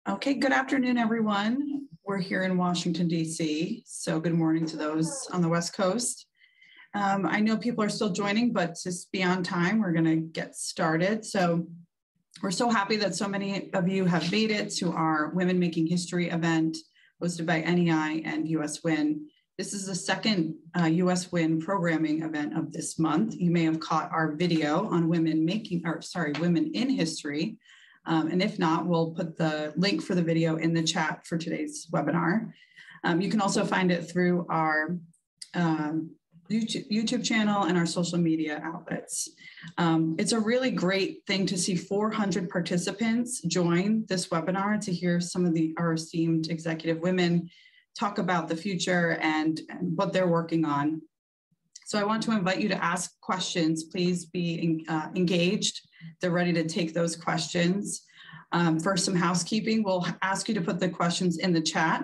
Okay, good afternoon, everyone. We're here in Washington, D.C., so good morning to those on the West Coast. I know people are still joining, but to be on time, we're going to get started. So we're so happy that so many of you have made it to our Women Making History event hosted by NEI and US WIN. This is the second US WIN programming event of this month. You may have caught our video on women in history. And if not, we'll put the link for the video in the chat for today's webinar. You can also find it through our YouTube channel and our social media outlets. It's a really great thing to see 400 participants join this webinar to hear some of our esteemed executive women talk about the future and what they're working on. So I want to invite you to ask questions. Please be engaged. They're ready to take those questions. For some housekeeping, we'll ask you to put the questions in the chat,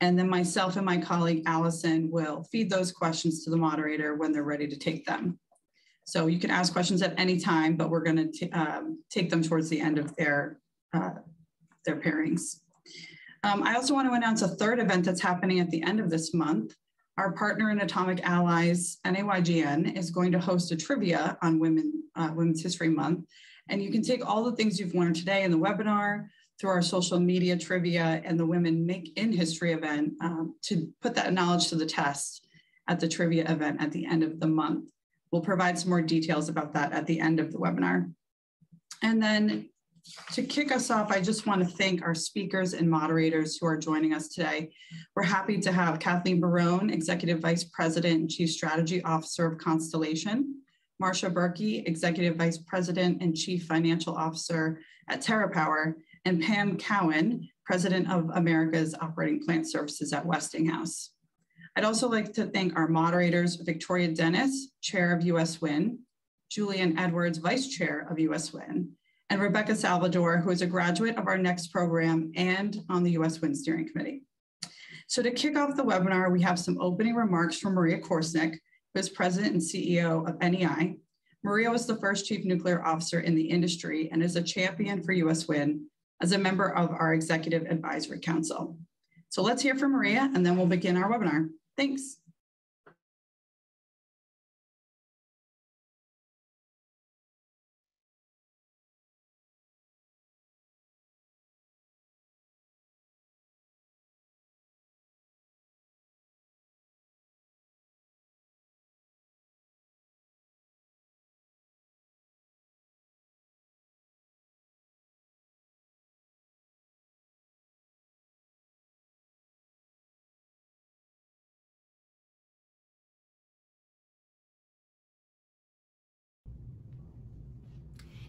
and then myself and my colleague Allison will feed those questions to the moderator when they're ready to take them. So you can ask questions at any time, but we're going to take them towards the end of their pairings. I also want to announce a third event that's happening at the end of this month. Our partner in Atomic Allies, NAYGN, is going to host a trivia on Women's History Month. And you can take all the things you've learned today in the webinar through our social media trivia and the Women Make in History event to put that knowledge to the test at the trivia event at the end of the month. We'll provide some more details about that at the end of the webinar. And then to kick us off, I just want to thank our speakers and moderators who are joining us today. We're happy to have Kathleen Barron, Executive Vice President and Chief Strategy Officer of Constellation, Marcia Burkey, Executive Vice President and Chief Financial Officer at TerraPower, and Pam Cowan, President of America's Operating Plant Services at Westinghouse. I'd also like to thank our moderators, Victoria Dennis, Chair of US WIN, Juliann Edwards, Vice Chair of US WIN, and Rebecca Salvador, who is a graduate of our next program and on the US WIN Steering Committee. So to kick off the webinar, we have some opening remarks from Maria Korsnick, who is President and CEO of NEI. Maria was the first Chief Nuclear Officer in the industry and is a champion for US WIN as a member of our Executive Advisory Council. So let's hear from Maria, and then we'll begin our webinar. Thanks.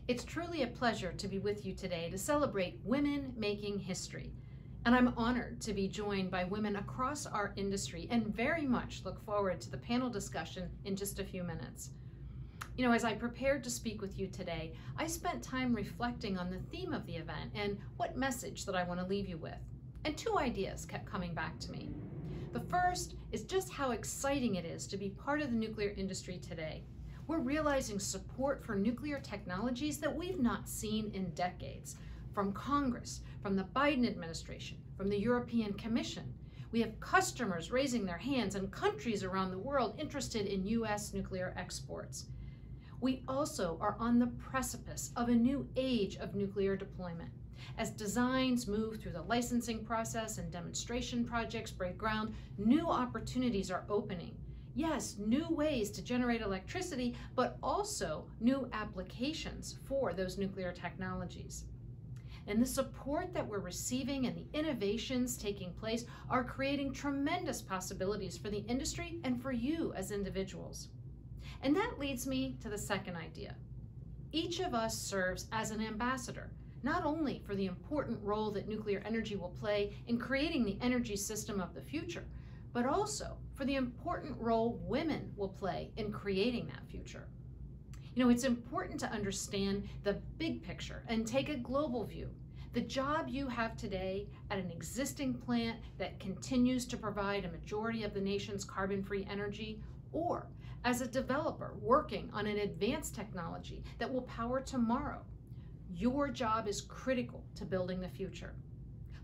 It's truly a pleasure to be with you today to celebrate Women Making History. And I'm honored to be joined by women across our industry and very much look forward to the panel discussion in just a few minutes. You know, as I prepared to speak with you today, I spent time reflecting on the theme of the event and what message that I want to leave you with. And two ideas kept coming back to me. The first is just how exciting it is to be part of the nuclear industry today. We're realizing support for nuclear technologies that we've not seen in decades. From Congress, from the Biden administration, from the European Commission. We have customers raising their hands and countries around the world interested in US nuclear exports. We also are on the precipice of a new age of nuclear deployment. As designs move through the licensing process and demonstration projects break ground, new opportunities are opening. Yes, new ways to generate electricity, but also new applications for those nuclear technologies. And the support that we're receiving and the innovations taking place are creating tremendous possibilities for the industry and for you as individuals. And that leads me to the second idea. Each of us serves as an ambassador, not only for the important role that nuclear energy will play in creating the energy system of the future, but also for the important role women will play in creating that future. You know, it's important to understand the big picture and take a global view. The job you have today at an existing plant that continues to provide a majority of the nation's carbon-free energy, or as a developer working on an advanced technology that will power tomorrow, your job is critical to building the future.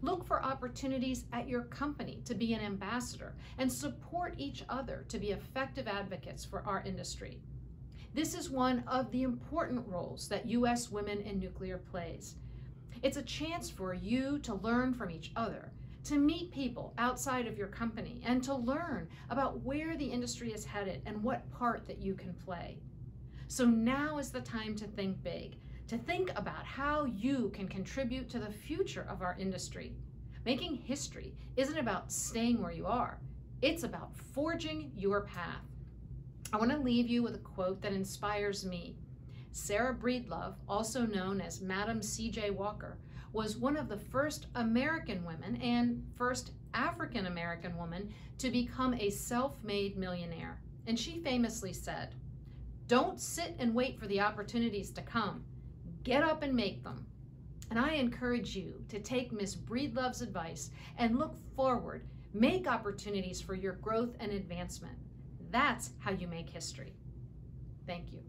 Look for opportunities at your company to be an ambassador and support each other to be effective advocates for our industry. This is one of the important roles that U.S. women in nuclear plays. It's a chance for you to learn from each other, to meet people outside of your company, and to learn about where the industry is headed and what part that you can play. So now is the time to think big, to think about how you can contribute to the future of our industry. Making history isn't about staying where you are. It's about forging your path. I want to leave you with a quote that inspires me. Sarah Breedlove, also known as Madam C.J. Walker, was one of the first American women and first African American woman to become a self-made millionaire. And she famously said, "Don't sit and wait for the opportunities to come. Get up and make them." And I encourage you to take Miss Breedlove's advice and look forward, make opportunities for your growth and advancement. That's how you make history. Thank you.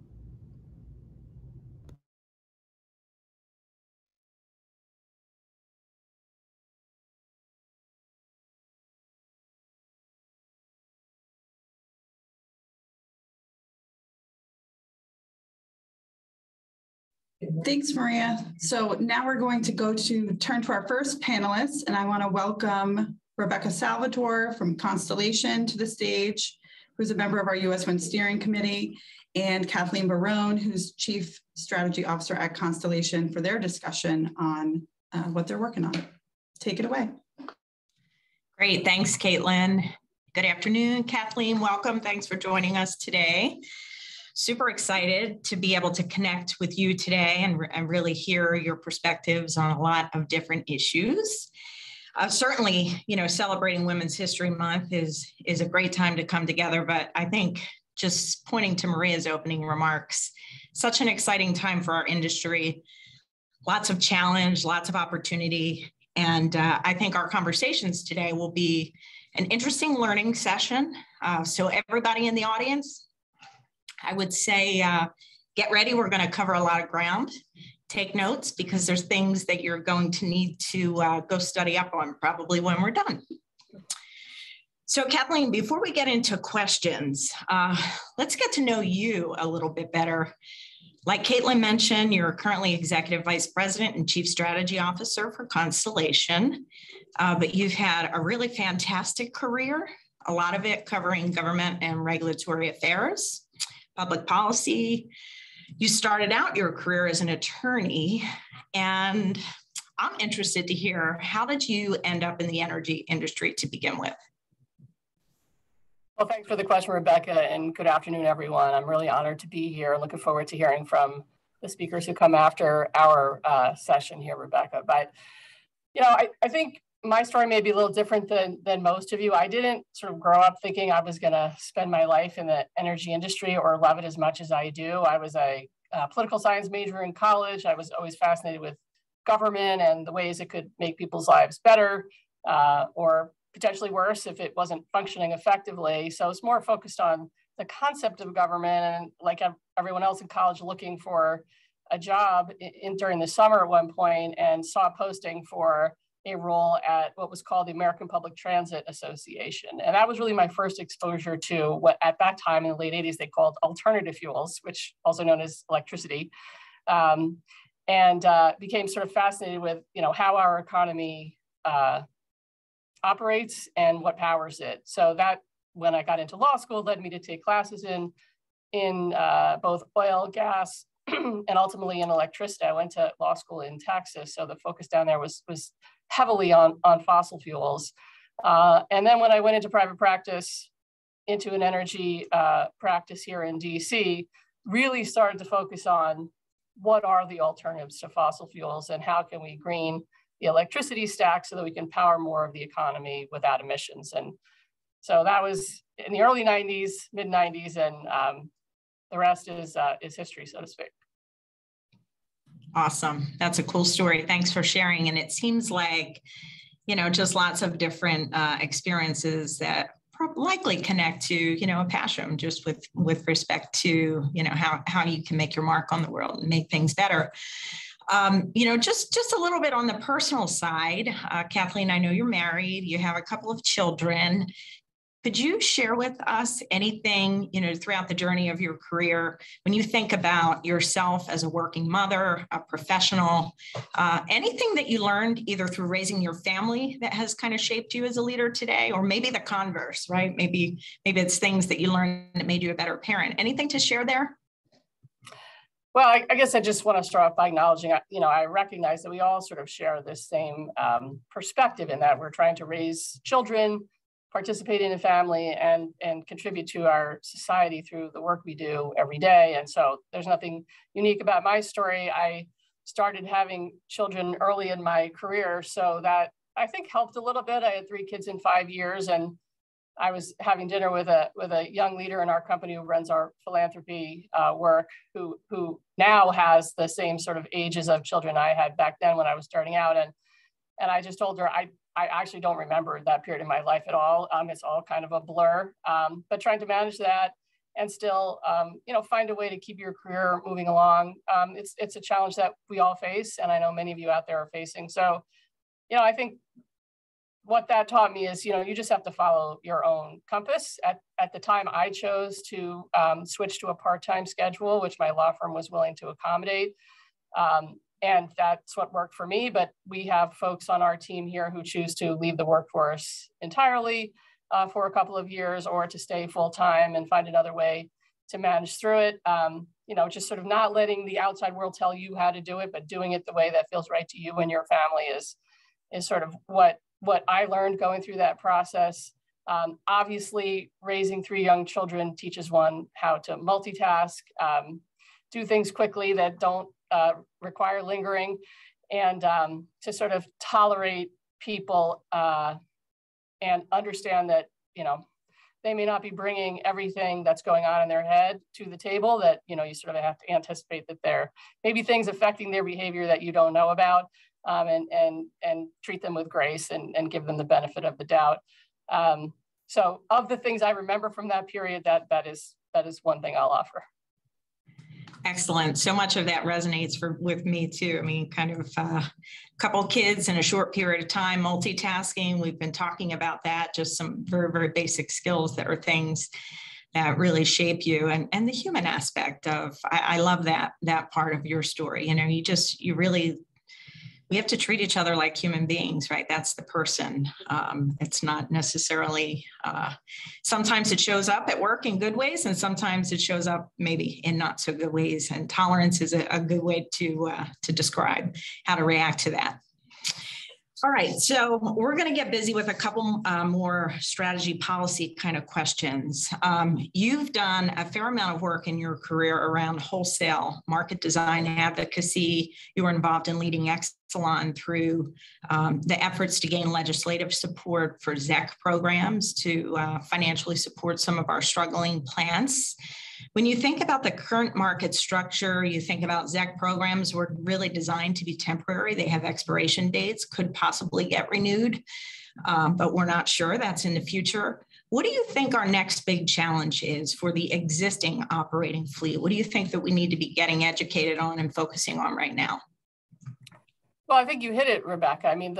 Thanks, Maria. So now we're going to turn to our first panelist, and I want to welcome Rebecca Salvador from Constellation to the stage, who's a member of our U.S. Wind Steering Committee, and Kathleen Barron, who's Chief Strategy Officer at Constellation, for their discussion on what they're working on. Take it away. Great, thanks, Kaitlin. Good afternoon, Kathleen. Welcome. Thanks for joining us today. Super excited to be able to connect with you today and really hear your perspectives on a lot of different issues. Certainly, celebrating Women's History Month is a great time to come together, but I think just pointing to Maria's opening remarks, such an exciting time for our industry, lots of challenge, lots of opportunity, and I think our conversations today will be an interesting learning session. So everybody in the audience, I would say, get ready. We're going to cover a lot of ground. Take notes, because there's things that you're going to need to go study up on probably when we're done. So Kathleen, before we get into questions, let's get to know you a little bit better. Like Kaitlin mentioned, you're currently Executive Vice President and Chief Strategy Officer for Constellation, but you've had a really fantastic career, a lot of it covering government and regulatory affairs, public policy. You started out your career as an attorney, and I'm interested to hear, how did you end up in the energy industry to begin with? Well, thanks for the question, Rebecca, and good afternoon, everyone. I'm really honored to be here. Looking forward to hearing from the speakers who come after our session here, Rebecca. But, I think my story may be a little different than most of you. I didn't sort of grow up thinking I was going to spend my life in the energy industry or love it as much as I do. I was a political science major in college. I was always fascinated with government and the ways it could make people's lives better or potentially worse if it wasn't functioning effectively. So it's more focused on the concept of government, and like everyone else in college, looking for a job during the summer at one point, and saw a posting for a role at what was called the American Public Transit Association. And that was really my first exposure to what at that time in the late 80s, they called alternative fuels, which also known as electricity. And became sort of fascinated with, how our economy operates and what powers it. So that, when I got into law school, led me to take classes in both oil, gas, and ultimately in electricity. I went to law school in Texas, so the focus down there was heavily on fossil fuels. And then when I went into private practice, into an energy practice here in DC, really started to focus on what are the alternatives to fossil fuels and how can we green the electricity stack so that we can power more of the economy without emissions. And so that was in the early 90s, mid 90s, and the rest is history, so to speak. Awesome. That's a cool story. Thanks for sharing. And it seems like, just lots of different experiences that likely connect to, a passion just with respect to, how you can make your mark on the world and make things better. Just a little bit on the personal side. Kathleen, I know you're married, you have a couple of children. Could you share with us anything, throughout the journey of your career, when you think about yourself as a working mother, a professional, anything that you learned either through raising your family that has kind of shaped you as a leader today, or maybe the converse, right? Maybe it's things that you learned that made you a better parent. Anything to share there? Well, I guess I just want to start off by acknowledging, I recognize that we all sort of share this same perspective in that we're trying to raise children, participate in a family, and contribute to our society through the work we do every day. And so there's nothing unique about my story. I started having children early in my career, so that I think helped a little bit. I had 3 kids in 5 years, and I was having dinner with a young leader in our company who runs our philanthropy work, who now has the same sort of ages of children I had back then when I was starting out. And I just told her, I actually don't remember that period of my life at all. It's all kind of a blur, but trying to manage that and still, find a way to keep your career moving along. It's a challenge that we all face, and I know many of you out there are facing. So, I think what that taught me is, you just have to follow your own compass. At the time, I chose to switch to a part-time schedule, which my law firm was willing to accommodate. And that's what worked for me. But we have folks on our team here who choose to leave the workforce entirely for a couple of years, or to stay full-time and find another way to manage through it. Just sort of not letting the outside world tell you how to do it, but doing it the way that feels right to you and your family is sort of what I learned going through that process. Obviously, raising 3 young children teaches one how to multitask, do things quickly that don't require lingering, and to sort of tolerate people and understand that, they may not be bringing everything that's going on in their head to the table, that, you sort of have to anticipate that there may be things affecting their behavior that you don't know about. And treat them with grace and give them the benefit of the doubt. So of the things I remember from that period, that is one thing I'll offer. Excellent. So much of that resonates with me too. I mean, kind of a couple kids in a short period of time, multitasking. We've been talking about that, just some very, very basic skills that are things that really shape you, and the human aspect of, I love that part of your story. We have to treat each other like human beings, right? That's the person. It's not necessarily, sometimes it shows up at work in good ways, and sometimes it shows up maybe in not so good ways. And tolerance is a good way to describe how to react to that. All right, so we're going to get busy with a couple more strategy policy kind of questions. You've done a fair amount of work in your career around wholesale market design advocacy. You were involved in leading Exelon through the efforts to gain legislative support for ZEC programs to financially support some of our struggling plants. When you think about the current market structure, you think about ZEC programs were really designed to be temporary. They have expiration dates, could possibly get renewed, but we're not sure. That's in the future. What do you think our next big challenge is for the existing operating fleet? What do you think that we need to be getting educated on and focusing on right now? Well, I think you hit it, Rebecca. I mean,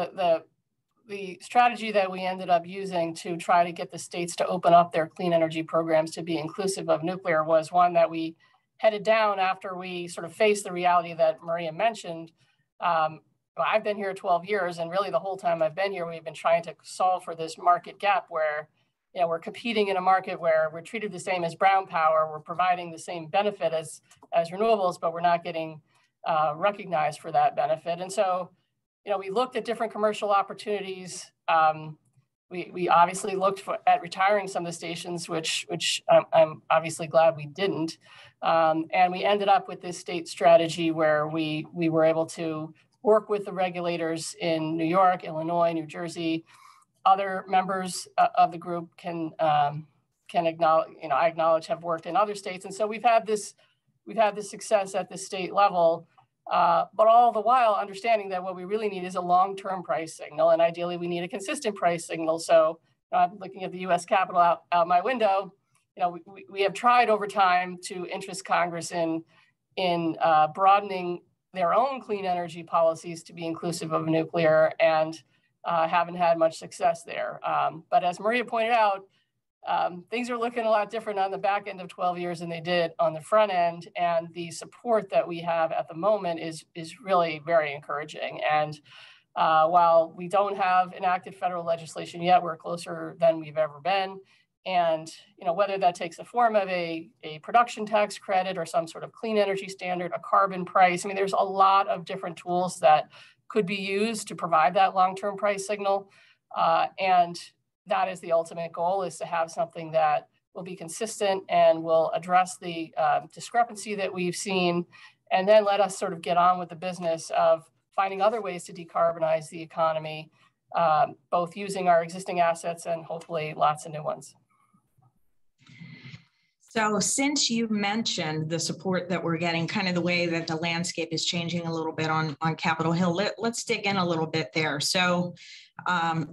the strategy that we ended up using to try to get the states to open up their clean energy programs to be inclusive of nuclear was one that we headed down after we sort of faced the reality that Maria mentioned. I've been here 12 years, and really the whole time I've been here, we've been trying to solve for this market gap where, we're competing in a market where we're treated the same as brown power, we're providing the same benefit as renewables, but we're not getting recognized for that benefit. And so, we looked at different commercial opportunities. We obviously looked at retiring some of the stations, which I'm obviously glad we didn't. And we ended up with this state strategy where we were able to work with the regulators in New York, Illinois, New Jersey. Other members of the group can acknowledge, I acknowledge have worked in other states. And so we've had this success at the state level. But all the while understanding that what we really need is a long-term price signal, and ideally we need a consistent price signal. So I'm looking at the U.S. Capitol out my window. We have tried over time to interest Congress in broadening their own clean energy policies to be inclusive of nuclear and haven't had much success there. But as Maria pointed out, things are looking a lot different on the back end of 12 years than they did on the front end. And the support that we have at the moment is really very encouraging. And while we don't have enacted federal legislation yet, we're closer than we've ever been. And whether that takes the form of a production tax credit or some sort of clean energy standard, a carbon price, I mean, there's a lot of different tools that could be used to provide that long-term price signal. And that is the ultimate goal, is to have something that will be consistent and will address the discrepancy that we've seen, and then let us sort of get on with the business of finding other ways to decarbonize the economy, both using our existing assets and hopefully lots of new ones. So since you mentioned the support that we're getting, kind of the way that the landscape is changing a little bit on Capitol Hill, let's dig in a little bit there. So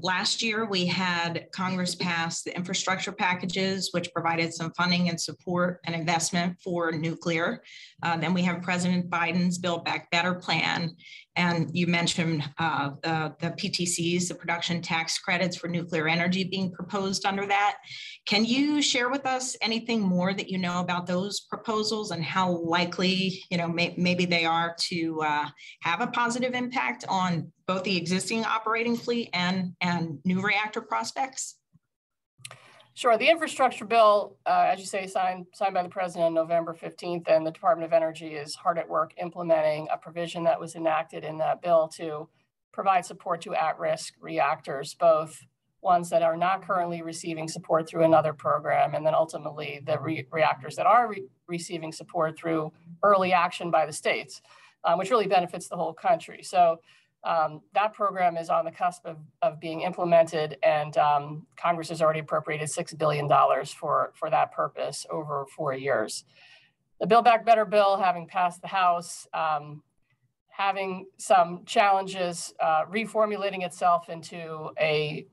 last year we had Congress pass the infrastructure packages, which provided some funding and support and investment for nuclear. Then we have President Biden's Build Back Better plan. And you mentioned the PTCs, the production tax credits for nuclear energy being proposed under that. Can you share with us anything more that you know about those proposals and how likely, maybe they are to have a positive impact on both the existing operating fleet and new reactor prospects? Sure. The infrastructure bill, as you say, signed by the president on November 15th, and the Department of Energy is hard at work implementing a provision that was enacted in that bill to provide support to at-risk reactors, both ones that are not currently receiving support through another program, and then ultimately the reactors that are receiving support through early action by the states, which really benefits the whole country. So that program is on the cusp of being implemented, and Congress has already appropriated $6 billion for that purpose over 4 years. The Build Back Better bill, having passed the House, having some challenges, reformulating itself into a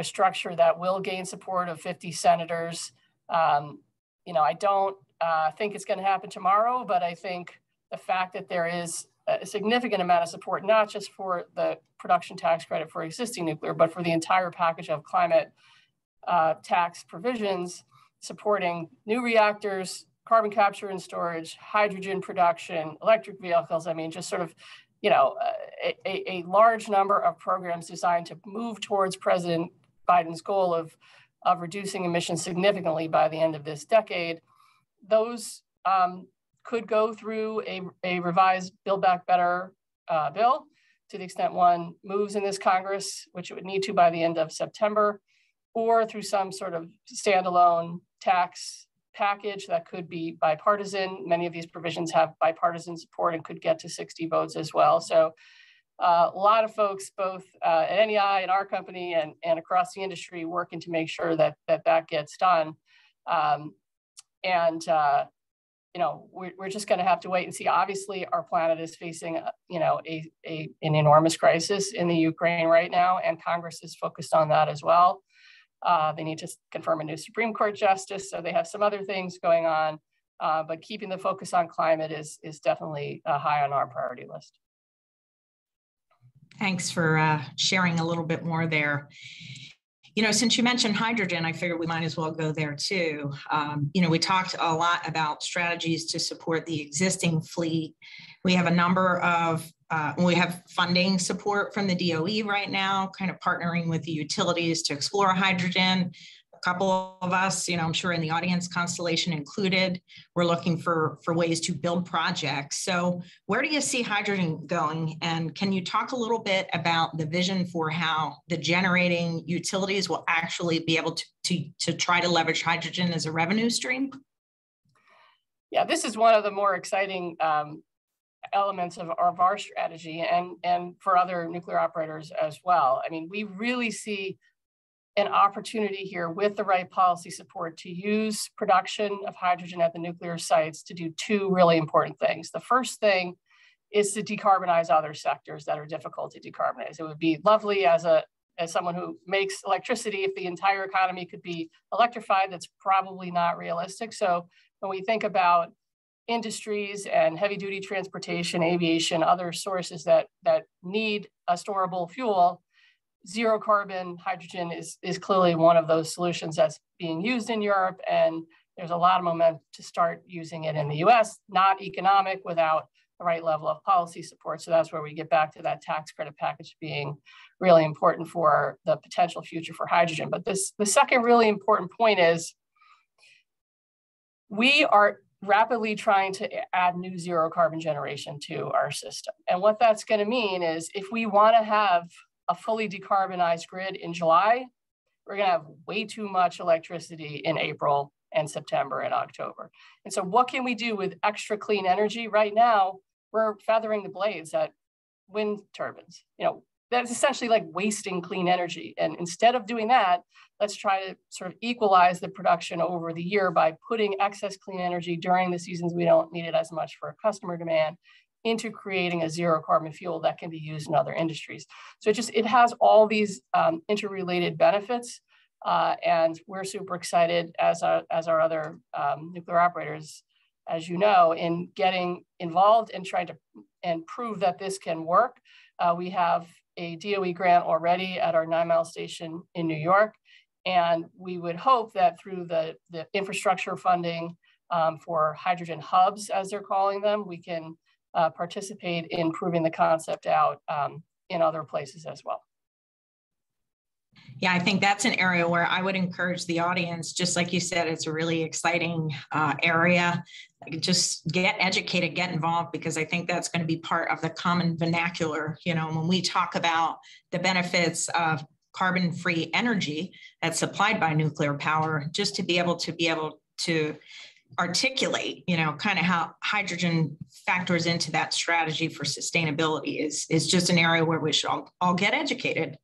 structure that will gain support of 50 senators. I don't think it's going to happen tomorrow, but I think the fact that there is a significant amount of support, not just for the production tax credit for existing nuclear, but for the entire package of climate tax provisions supporting new reactors, carbon capture and storage, hydrogen production, electric vehicles. I mean, just sort of, a large number of programs designed to move towards President Biden's goal of reducing emissions significantly by the end of this decade. Those could go through a revised Build Back Better bill to the extent one moves in this Congress, which it would need to by the end of September, or through some sort of standalone tax package that could be bipartisan. Many of these provisions have bipartisan support and could get to 60 votes as well. So a lot of folks, both at NEI and our company and across the industry, working to make sure that gets done. We're just going to have to wait and see. Obviously, our planet is facing, an enormous crisis in the Ukraine right now, and Congress is focused on that as well. They need to confirm a new Supreme Court justice, so they have some other things going on. But keeping the focus on climate is definitely high on our priority list. Thanks for sharing a little bit more there. Since you mentioned hydrogen, I figured we might as well go there too. We talked a lot about strategies to support the existing fleet. We have a number of, we have funding support from the DOE right now, kind of partnering with the utilities to explore hydrogen. A couple of us, I'm sure in the audience, Constellation included, we're looking for ways to build projects. So where do you see hydrogen going? And can you talk a little bit about the vision for how the generating utilities will actually be able to try to leverage hydrogen as a revenue stream? Yeah, this is one of the more exciting elements of our strategy and for other nuclear operators as well. I mean, we really see an opportunity here with the right policy support to use production of hydrogen at the nuclear sites to do two really important things. The first thing is to decarbonize other sectors that are difficult to decarbonize. It would be lovely as someone who makes electricity if the entire economy could be electrified. That's probably not realistic. So when we think about industries and heavy duty transportation, aviation, other sources that need a storable fuel, zero carbon hydrogen is clearly one of those solutions that's being used in Europe. And there's a lot of momentum to start using it in the US, not economic without the right level of policy support. So that's where we get back to that tax credit package being really important for the potential future for hydrogen. But the second really important point is we are rapidly trying to add new zero carbon generation to our system. And what that's going to mean is if we want to have a fully decarbonized grid in July, we're going to have way too much electricity in April and September and October. And so what can we do with extra clean energy? Right now, we're feathering the blades at wind turbines. You know, that's essentially like wasting clean energy. And instead of doing that, let's try to sort of equalize the production over the year by putting excess clean energy during the seasons we don't need it as much for customer demand into creating a zero carbon fuel that can be used in other industries. So it has all these interrelated benefits. And we're super excited as our other nuclear operators, as you know, in getting involved and trying to prove that this can work. We have a DOE grant already at our 9 Mile station in New York. And we would hope that through the infrastructure funding for hydrogen hubs, as they're calling them, we can participate in proving the concept out in other places as well. Yeah, I think that's an area where I would encourage the audience, just like you said, it's a really exciting area. Just get educated, get involved, because I think that's going to be part of the common vernacular. You know, when we talk about the benefits of carbon-free energy that's supplied by nuclear power, just to be able to articulate, you know, kind of how hydrogen factors into that strategy for sustainability is just an area where we should all get educated.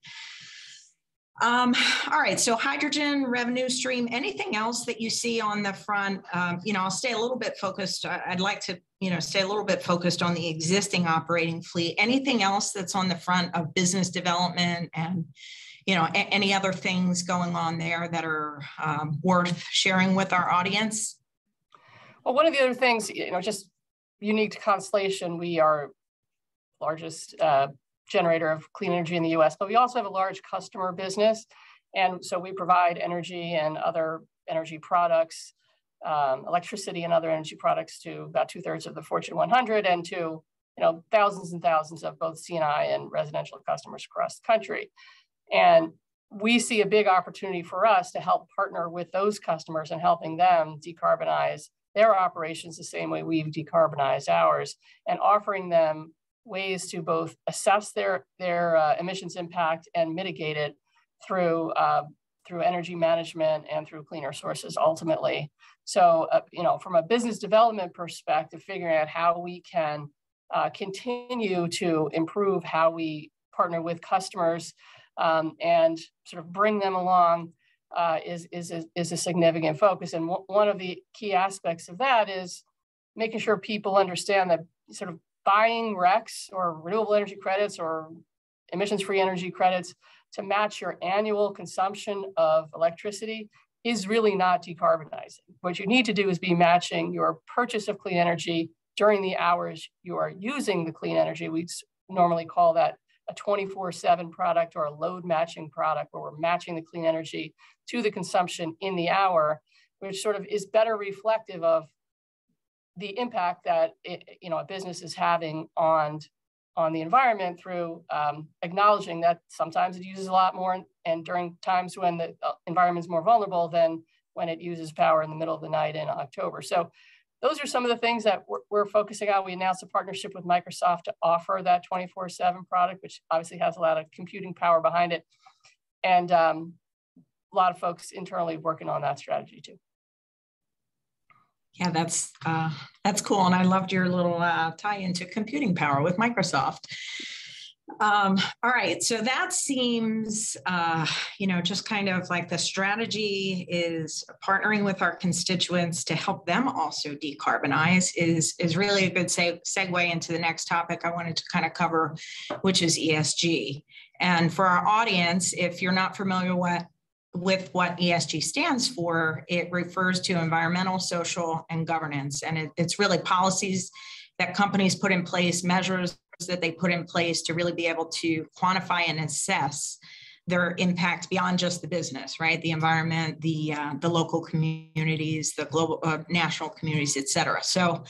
All right, so hydrogen revenue stream, anything else that you see on the front? You know, I'll stay a little bit focused. I'd like to, you know, stay a little bit focused on the existing operating fleet. Anything else that's on the front of business development and, you know, any other things going on there that are worth sharing with our audience? Well, one of the other things, you know, just unique to Constellation, we are largest generator of clean energy in the US, but we also have a large customer business. And so we provide energy and other energy products, electricity and other energy products to about 2/3 of the Fortune 100 and to, you know, thousands and thousands of both C&I and residential customers across the country. And we see a big opportunity for us to help partner with those customers and helping them decarbonize their operations the same way we've decarbonized ours, and offering them ways to both assess their emissions impact and mitigate it through energy management and through cleaner sources ultimately. So, you know, from a business development perspective, figuring out how we can continue to improve how we partner with customers and sort of bring them along is a significant focus. And one of the key aspects of that is making sure people understand that sort of buying RECs or renewable energy credits or emissions-free energy credits to match your annual consumption of electricity is really not decarbonizing. What you need to do is be matching your purchase of clean energy during the hours you are using the clean energy. We normally call that a 24/7 product or a load matching product, where we're matching the clean energy to the consumption in the hour, which sort of is better reflective of the impact that a business is having on the environment through acknowledging that sometimes it uses a lot more and during times when the environment is more vulnerable than when it uses power in the middle of the night in October. So those are some of the things that we're focusing on. We announced a partnership with Microsoft to offer that 24/7 product, which obviously has a lot of computing power behind it. And a lot of folks internally working on that strategy too. Yeah, that's cool. And I loved your little tie into computing power with Microsoft. All right, so that seems, just kind of like the strategy is partnering with our constituents to help them also decarbonize is really a good segue into the next topic I wanted to kind of cover, which is ESG. And for our audience, if you're not familiar with what ESG stands for, it refers to environmental, social, and governance. And it's really policies that companies put in place, measures that they put in place to really be able to quantify and assess their impact beyond just the business, right? The environment, the local communities, the global, national communities, et cetera. So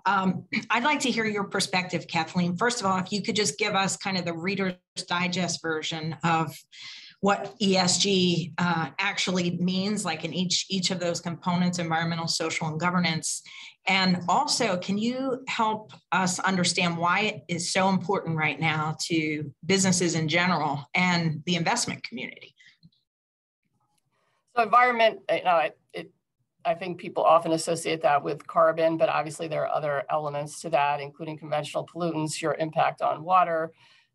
I'd like to hear your perspective, Kathleen. First of all, if you could just give us kind of the Reader's Digest version of what ESG actually means, like in each of those components, environmental, social, and governance. And also, can you help us understand why it is so important right now to businesses in general and the investment community? So environment, I think people often associate that with carbon, but obviously there are other elements to that, including conventional pollutants, your impact on water,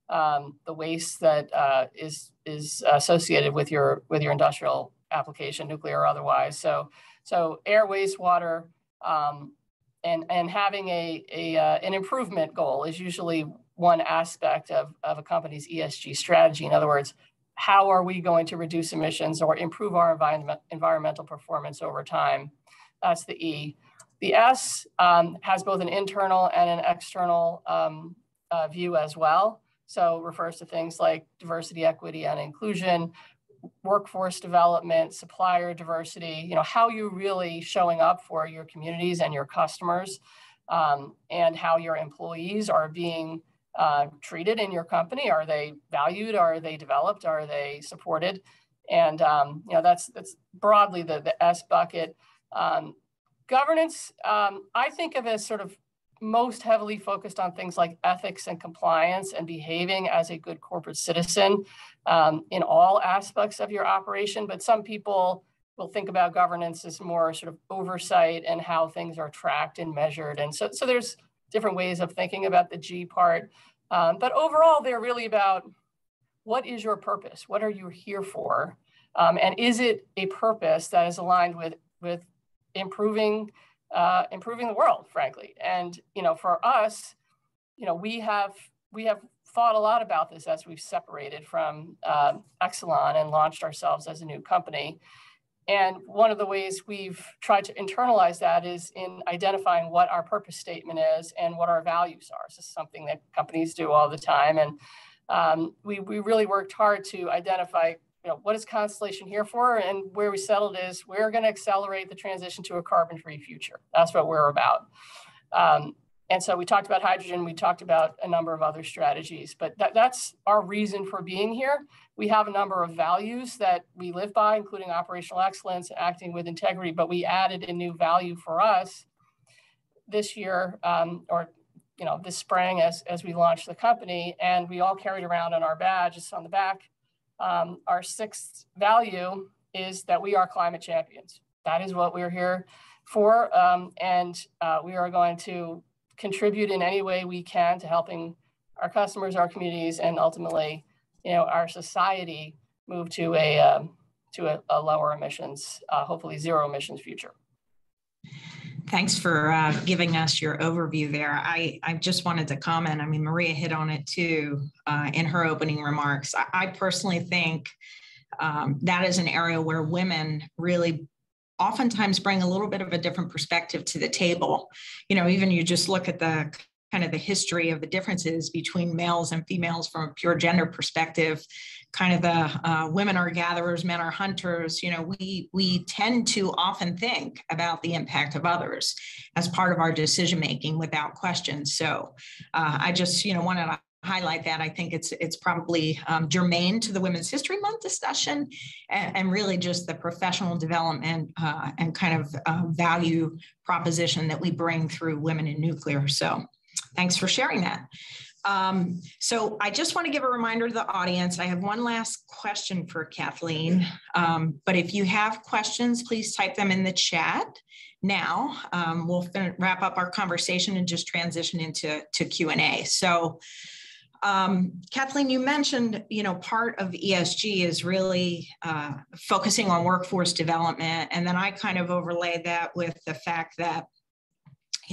the waste that is associated with your industrial application, nuclear or otherwise. So air, wastewater, and having an improvement goal is usually one aspect of a company's ESG strategy. In other words, how are we going to reduce emissions or improve our environmental performance over time? That's the E. The S has both an internal and an external view as well. So it refers to things like diversity, equity, and inclusion, workforce development, supplier diversity, how you're really showing up for your communities and your customers, and how your employees are being treated in your company. Are they valued? Are they developed? Are they supported? And that's broadly the S bucket. Governance, I think of as sort of most heavily focused on things like ethics and compliance and behaving as a good corporate citizen in all aspects of your operation. But some people will think about governance as more sort of oversight and how things are tracked and measured. And so there's different ways of thinking about the G part. But overall, they're really about what is your purpose? What are you here for? And is it a purpose that is aligned with improving the world, frankly? And for us, we have thought a lot about this as we've separated from Exelon and launched ourselves as a new company. And one of the ways we've tried to internalize that is in identifying what our purpose statement is and what our values are. This is something that companies do all the time. And we really worked hard to identify what is Constellation here for? And where we settled is we're going to accelerate the transition to a carbon-free future. That's what we're about. And so we talked about hydrogen. We talked about a number of other strategies, but that's our reason for being here. We have a number of values that we live by, including operational excellence, acting with integrity, but we added a new value for us this year, this spring as we launched the company, and we all carried around on our badge, it's on the back. Our sixth value is that we are climate champions. That is what we're here for. And we are going to contribute in any way we can to helping our customers, our communities, and ultimately, our society move to a lower emissions, hopefully zero emissions future. Thanks for giving us your overview there. I just wanted to comment. I mean, Maria hit on it too in her opening remarks. I personally think that is an area where women really oftentimes bring a little bit of a different perspective to the table. Even you just look at the kind of the history of the differences between males and females from a pure gender perspective, kind of the women are gatherers, men are hunters. We tend to often think about the impact of others as part of our decision-making without question. So I just, wanted to highlight that. I think it's probably germane to the Women's History Month discussion and really just the professional development and kind of value proposition that we bring through Women in Nuclear. So thanks for sharing that. So I just want to give a reminder to the audience. I have one last question for Kathleen, but if you have questions, please type them in the chat now. We'll wrap up our conversation and just transition into Q&A. So Kathleen, you mentioned, part of ESG is really focusing on workforce development. And then I kind of overlaid that with the fact that,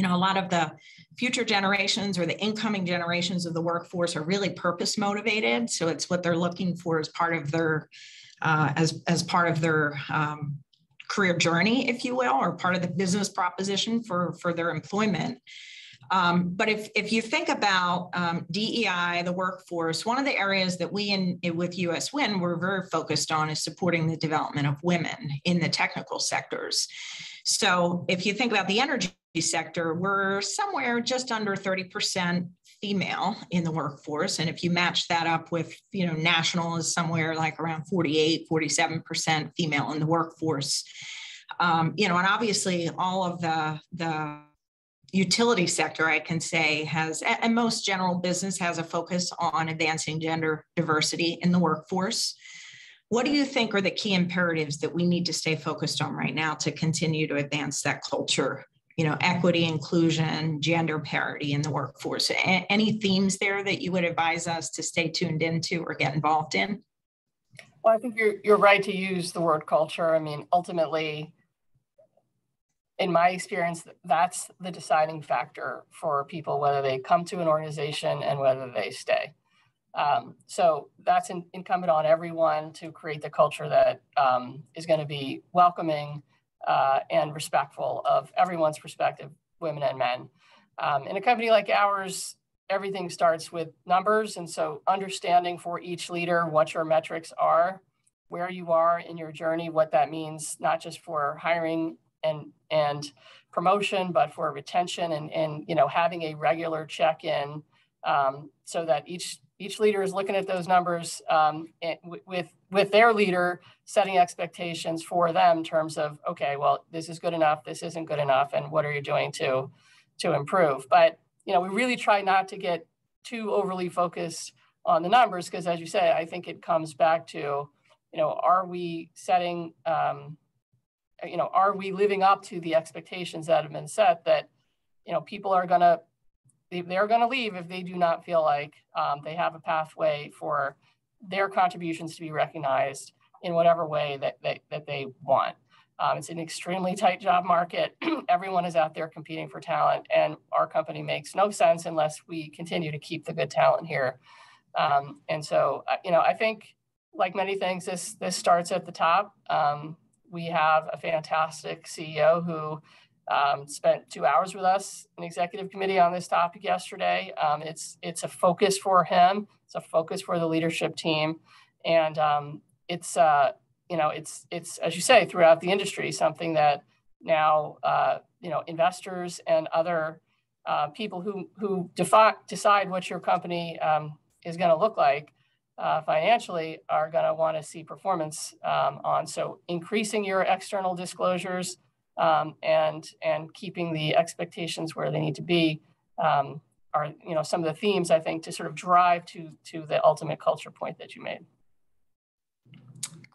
a lot of the future generations or the incoming generations of the workforce are really purpose motivated. So it's what they're looking for as part of their as part of their career journey, if you will, or part of the business proposition for their employment. But if you think about DEI, the workforce, one of the areas that we with US Wind we're very focused on is supporting the development of women in the technical sectors. So if you think about the energy sector, we're somewhere just under 30% female in the workforce. And if you match that up with, national is somewhere like around 47% female in the workforce. And obviously all of the utility sector, I can say, has, and most general business has a focus on advancing gender diversity in the workforce. What do you think are the key imperatives that we need to stay focused on right now to continue to advance that culture? Equity, inclusion, gender parity in the workforce. Any themes there that you would advise us to stay tuned into or get involved in? Well, I think you're right to use the word culture. I mean, ultimately, in my experience, that's the deciding factor for people, whether they come to an organization and whether they stay. So that's incumbent on everyone to create the culture that is going to be welcoming and respectful of everyone's perspective, women and men. In a company like ours, everything starts with numbers. And so understanding for each leader what your metrics are, where you are in your journey, what that means, not just for hiring and promotion, but for retention and having a regular check-in so that each leader is looking at those numbers with their leader, setting expectations for them in terms of, okay, well, this is good enough, this isn't good enough, and what are you doing to improve? But we really try not to get too overly focused on the numbers because, as you say, I think it comes back to, are we setting, are we living up to the expectations that have been set that, people are going to, they're going to leave if they do not feel like they have a pathway for their contributions to be recognized in whatever way that they want. It's an extremely tight job market. Everyone is out there competing for talent, and our company makes no sense unless we continue to keep the good talent here. And so, I think, like many things, this starts at the top. We have a fantastic CEO who spent 2 hours with us in executive committee on this topic yesterday. It's a focus for him. It's a focus for the leadership team, and it's as you say, throughout the industry, something that now investors and other people who decide what your company is going to look like financially are going to want to see performance on. So increasing your external disclosures and keeping the expectations where they need to be are some of the themes, I think, to sort of drive to the ultimate culture point that you made.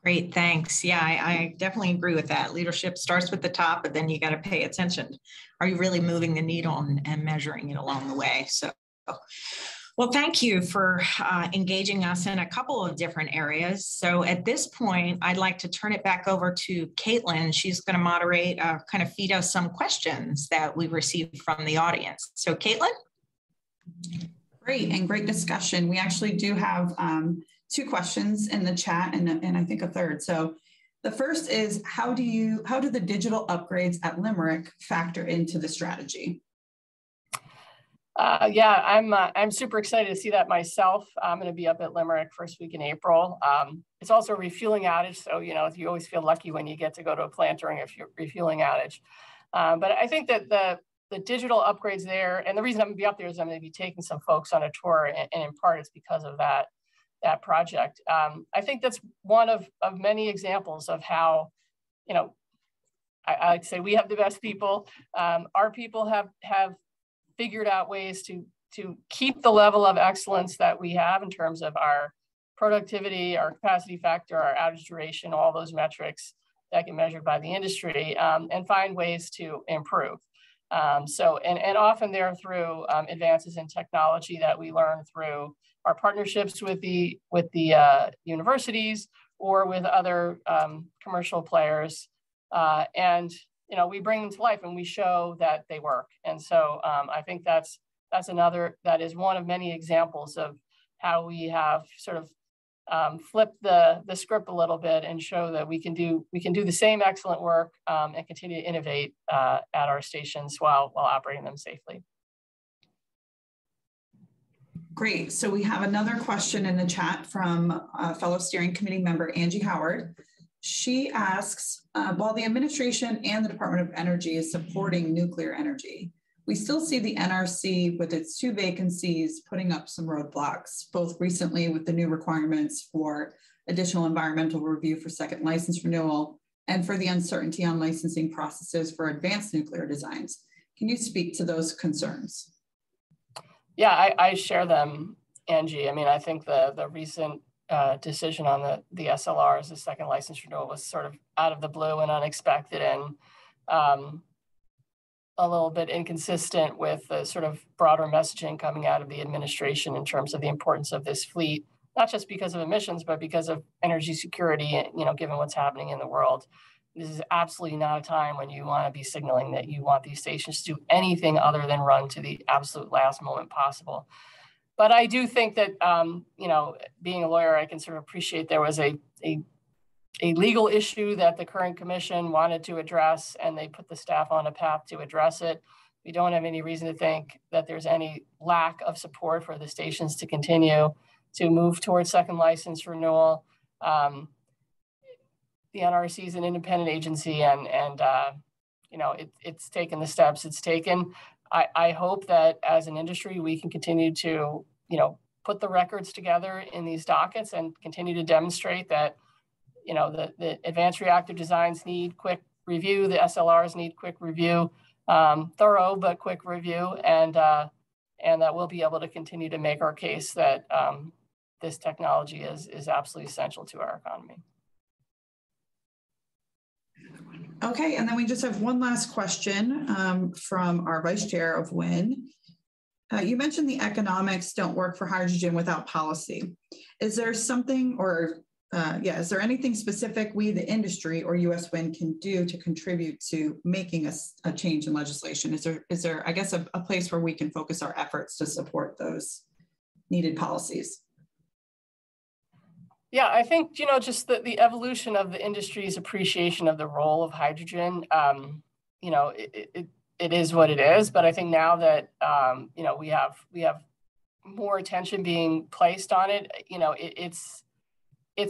Great, thanks. Yeah, I definitely agree with that. Leadership starts with the top, but then you got to pay attention. Are you really moving the needle and measuring it along the way? So, well, thank you for engaging us in a couple of different areas. So at this point, I'd like to turn it back over to Kaitlin. She's going to moderate, kind of feed us some questions that we received from the audience. So Kaitlin? Great, and great discussion. We actually do have 2 questions in the chat and I think a third. So the first is, how do the digital upgrades at Limerick factor into the strategy? Yeah, I'm super excited to see that myself. I'm going to be up at Limerick first week in April. It's also a refueling outage, so you always feel lucky when you get to go to a plant during a refueling outage. But I think that the digital upgrades there, and the reason I'm going to be up there is I'm going to be taking some folks on a tour, and in part it's because of that project. I think that's one of many examples of how, I like to say we have the best people. Our people have figured out ways to keep the level of excellence that we have in terms of our productivity, our capacity factor, our outage duration, all those metrics that get measured by the industry, and find ways to improve. So often they're through advances in technology that we learn through our partnerships with the universities or with other commercial players, and we bring them to life and we show that they work. And so I think that is one of many examples of how we have sort of flip the script a little bit and show that we can do the same excellent work and continue to innovate at our stations while operating them safely. Great. So we have another question in the chat from fellow steering committee member Angie Howard. She asks, while the administration and the Department of Energy is supporting nuclear energy, we still see the NRC with its 2 vacancies putting up some roadblocks, both recently with the new requirements for additional environmental review for second license renewal and for the uncertainty on licensing processes for advanced nuclear designs. Can you speak to those concerns? Yeah, I share them, Angie. I mean, I think the recent decision on the SLRs, the second license renewal, was sort of out of the blue and unexpected, and a little bit inconsistent with the sort of broader messaging coming out of the administration in terms of the importance of this fleet, not just because of emissions, but because of energy security, you know, given what's happening in the world. This is absolutely not a time when you want to be signaling that you want these stations to do anything other than run to the absolute last moment possible. But I do think that, you know, being a lawyer, I can sort of appreciate there was a legal issue that the current commission wanted to address, and they put the staff on a path to address it. We don't have any reason to think that there's any lack of support for the stations to continue to move towards second license renewal. The NRC is an independent agency, and you know, it's taken the steps it's taken. I hope that as an industry, we can continue to, you know, put the records together in these dockets and continue to demonstrate that, you know, the advanced reactor designs need quick review, the SLRs need quick review, thorough but quick review, and that we'll be able to continue to make our case that this technology is absolutely essential to our economy. Okay, and then we just have one last question from our vice chair of WIN. You mentioned the economics don't work for hydrogen without policy. Is there something, or is there anything specific we, the industry, or US WIN can do to contribute to making a change in legislation? Is there, I guess, a place where we can focus our efforts to support those needed policies? Yeah, I think, you know, just the evolution of the industry's appreciation of the role of hydrogen, you know, it is what it is. But I think now that, you know, we have more attention being placed on it, you know, it's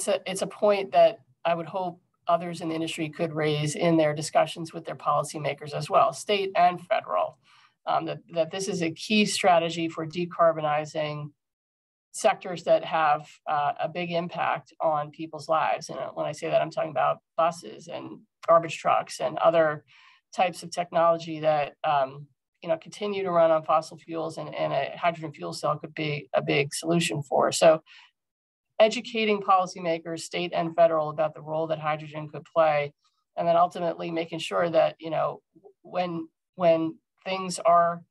a point that I would hope others in the industry could raise in their discussions with their policymakers as well, state and federal, that this is a key strategy for decarbonizing sectors that have a big impact on people's lives. And when I say that, I'm talking about buses and garbage trucks and other types of technology that you know, continue to run on fossil fuels, and a hydrogen fuel cell could be a big solution for. So educating policymakers, state and federal, about the role that hydrogen could play, and then ultimately making sure that, you know, when things are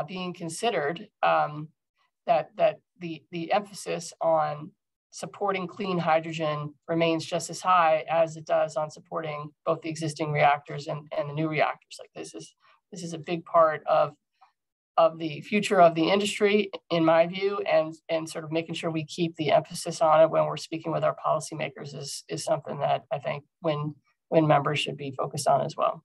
being considered, that the emphasis on supporting clean hydrogen remains just as high as it does on supporting both the existing reactors and the new reactors. Like this is a big part of the future of the industry, in my view, and sort of making sure we keep the emphasis on it when we're speaking with our policymakers is something that I think WIN members should be focused on as well.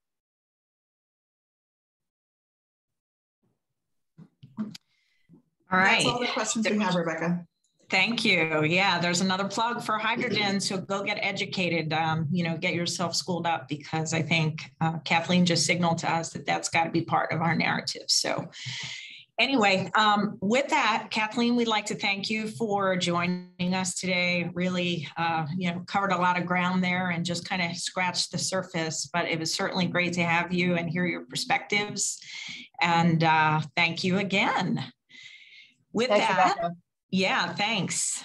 All right. That's all the questions we have, Rebecca. Thank you. Yeah, there's another plug for hydrogen. So go get educated, you know, get yourself schooled up, because I think Kathleen just signaled to us that that's got to be part of our narrative. So anyway, with that, Kathleen, we'd like to thank you for joining us today. Really, you know, covered a lot of ground there and just kind of scratched the surface, but it was certainly great to have you and hear your perspectives. And thank you again. With Thanks, that, Rebecca. Yeah, thanks.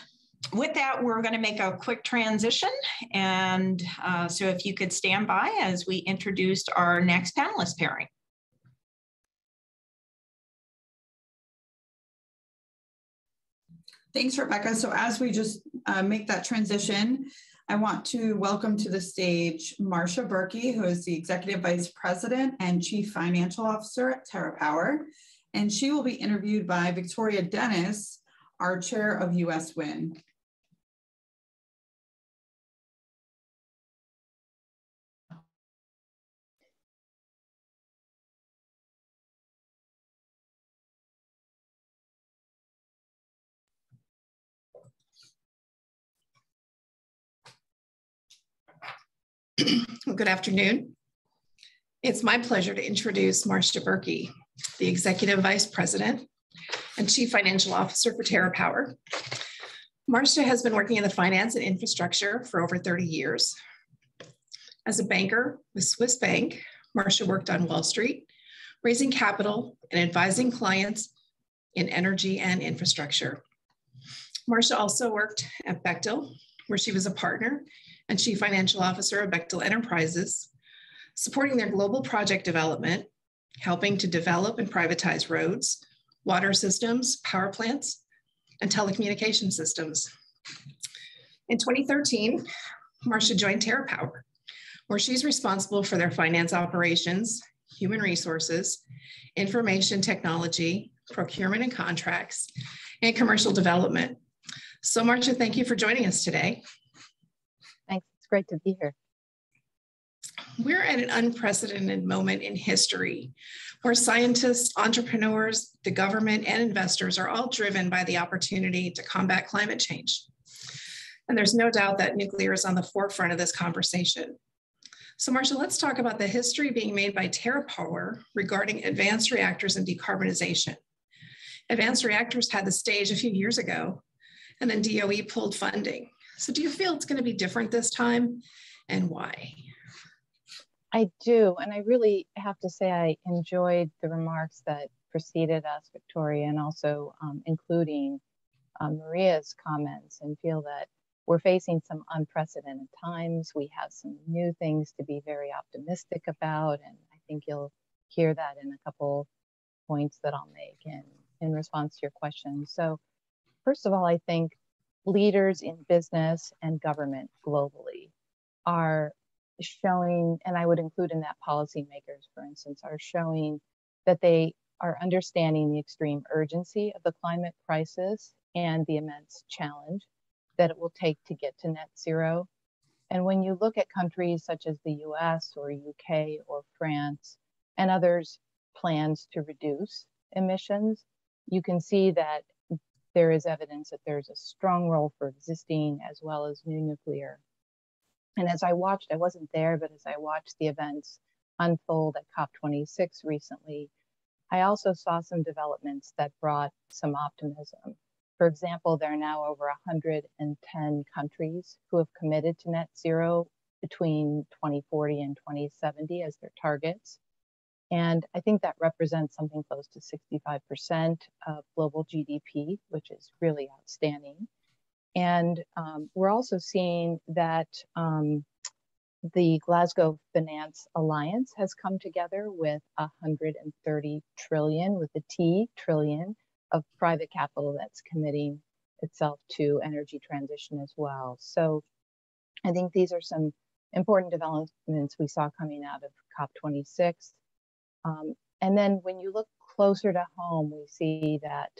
With that, we're going to make a quick transition. And so if you could stand by as we introduced our next panelist pairing. Thanks, Rebecca. So as we just make that transition, I want to welcome to the stage Marcia Burkey, who is the Executive Vice President and Chief Financial Officer at TerraPower. And she will be interviewed by Victoria Dennis, our Chair of US WIN. Well, good afternoon. It's my pleasure to introduce Marcia Burkey, the Executive Vice President and Chief Financial Officer for TerraPower. Marcia has been working in the finance and infrastructure for over 30 years. As a banker with Swiss Bank, Marcia worked on Wall Street, raising capital and advising clients in energy and infrastructure. Marcia also worked at Bechtel, where she was a partner and Chief Financial Officer of Bechtel Enterprises, supporting their global project development, helping to develop and privatize roads, water systems, power plants, and telecommunication systems. In 2013, Marcia joined TerraPower, where she's responsible for their finance operations, human resources, information technology, procurement and contracts, and commercial development. So Marcia, thank you for joining us today. Thanks, it's great to be here. We're at an unprecedented moment in history where scientists, entrepreneurs, the government, and investors are all driven by the opportunity to combat climate change. And there's no doubt that nuclear is on the forefront of this conversation. So Marcia, let's talk about the history being made by TerraPower regarding advanced reactors and decarbonization. Advanced reactors had the stage a few years ago, and then DOE pulled funding. So do you feel it's going to be different this time, and why? I do, and I really have to say I enjoyed the remarks that preceded us, Victoria, and also including Maria's comments, and feel that we're facing some unprecedented times. We have some new things to be very optimistic about, and I think you'll hear that in a couple points that I'll make in response to your question. So first of all, I think leaders in business and government globally are showing, and I would include in that policymakers, for instance, are showing that they are understanding the extreme urgency of the climate crisis and the immense challenge that it will take to get to net zero. And when you look at countries such as the US or UK or France and others' plans to reduce emissions, you can see that there is evidence that there's a strong role for existing as well as new nuclear. And as I watched, I wasn't there, but as I watched the events unfold at COP26 recently, I also saw some developments that brought some optimism. For example, there are now over 110 countries who have committed to net zero between 2040 and 2070 as their targets. And I think that represents something close to 65% of global GDP, which is really outstanding. And we're also seeing that the Glasgow Finance Alliance has come together with 130 trillion, with a T, trillion, of private capital that's committing itself to energy transition as well. So I think these are some important developments we saw coming out of COP26. And then when you look closer to home, we see that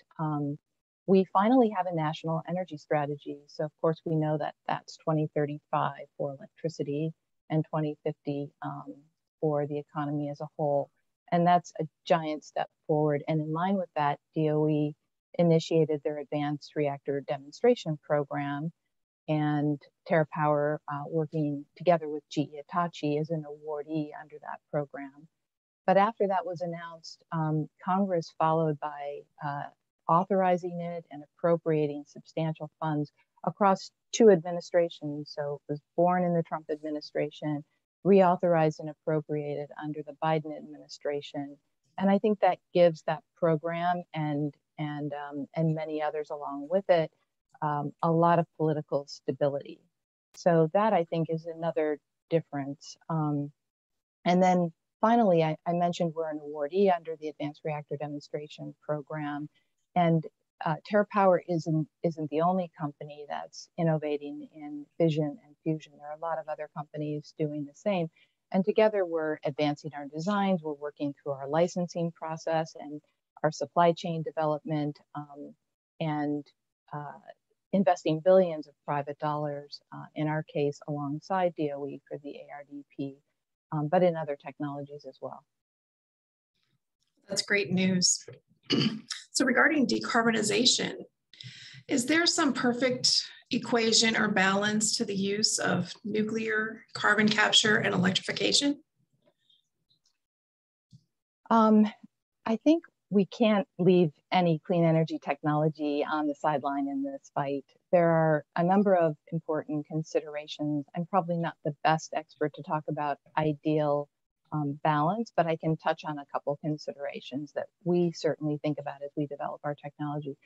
we finally have a national energy strategy. So of course we know that that's 2035 for electricity and 2050 for the economy as a whole. And that's a giant step forward. And in line with that, DOE initiated their advanced reactor demonstration program, and TerraPower, working together with GE Hitachi, is an awardee under that program. But after that was announced, Congress followed by authorizing it and appropriating substantial funds across two administrations. So it was born in the Trump administration, reauthorized and appropriated under the Biden administration. And I think that gives that program and many others along with it a lot of political stability. So that I think is another difference. And then finally, I mentioned we're an awardee under the Advanced Reactor Demonstration Program. And TerraPower isn't the only company that's innovating in fission and fusion. There are a lot of other companies doing the same. And together we're advancing our designs, we're working through our licensing process and our supply chain development, and investing billions of private dollars, in our case, alongside DOE for the ARDP, but in other technologies as well. That's great news. So regarding decarbonization, is there some perfect equation or balance to the use of nuclear, carbon capture, and electrification? I think we can't leave any clean energy technology on the sideline in this fight. There are a number of important considerations. I'm probably not the best expert to talk about ideal balance, but I can touch on a couple considerations that we certainly think about as we develop our technology.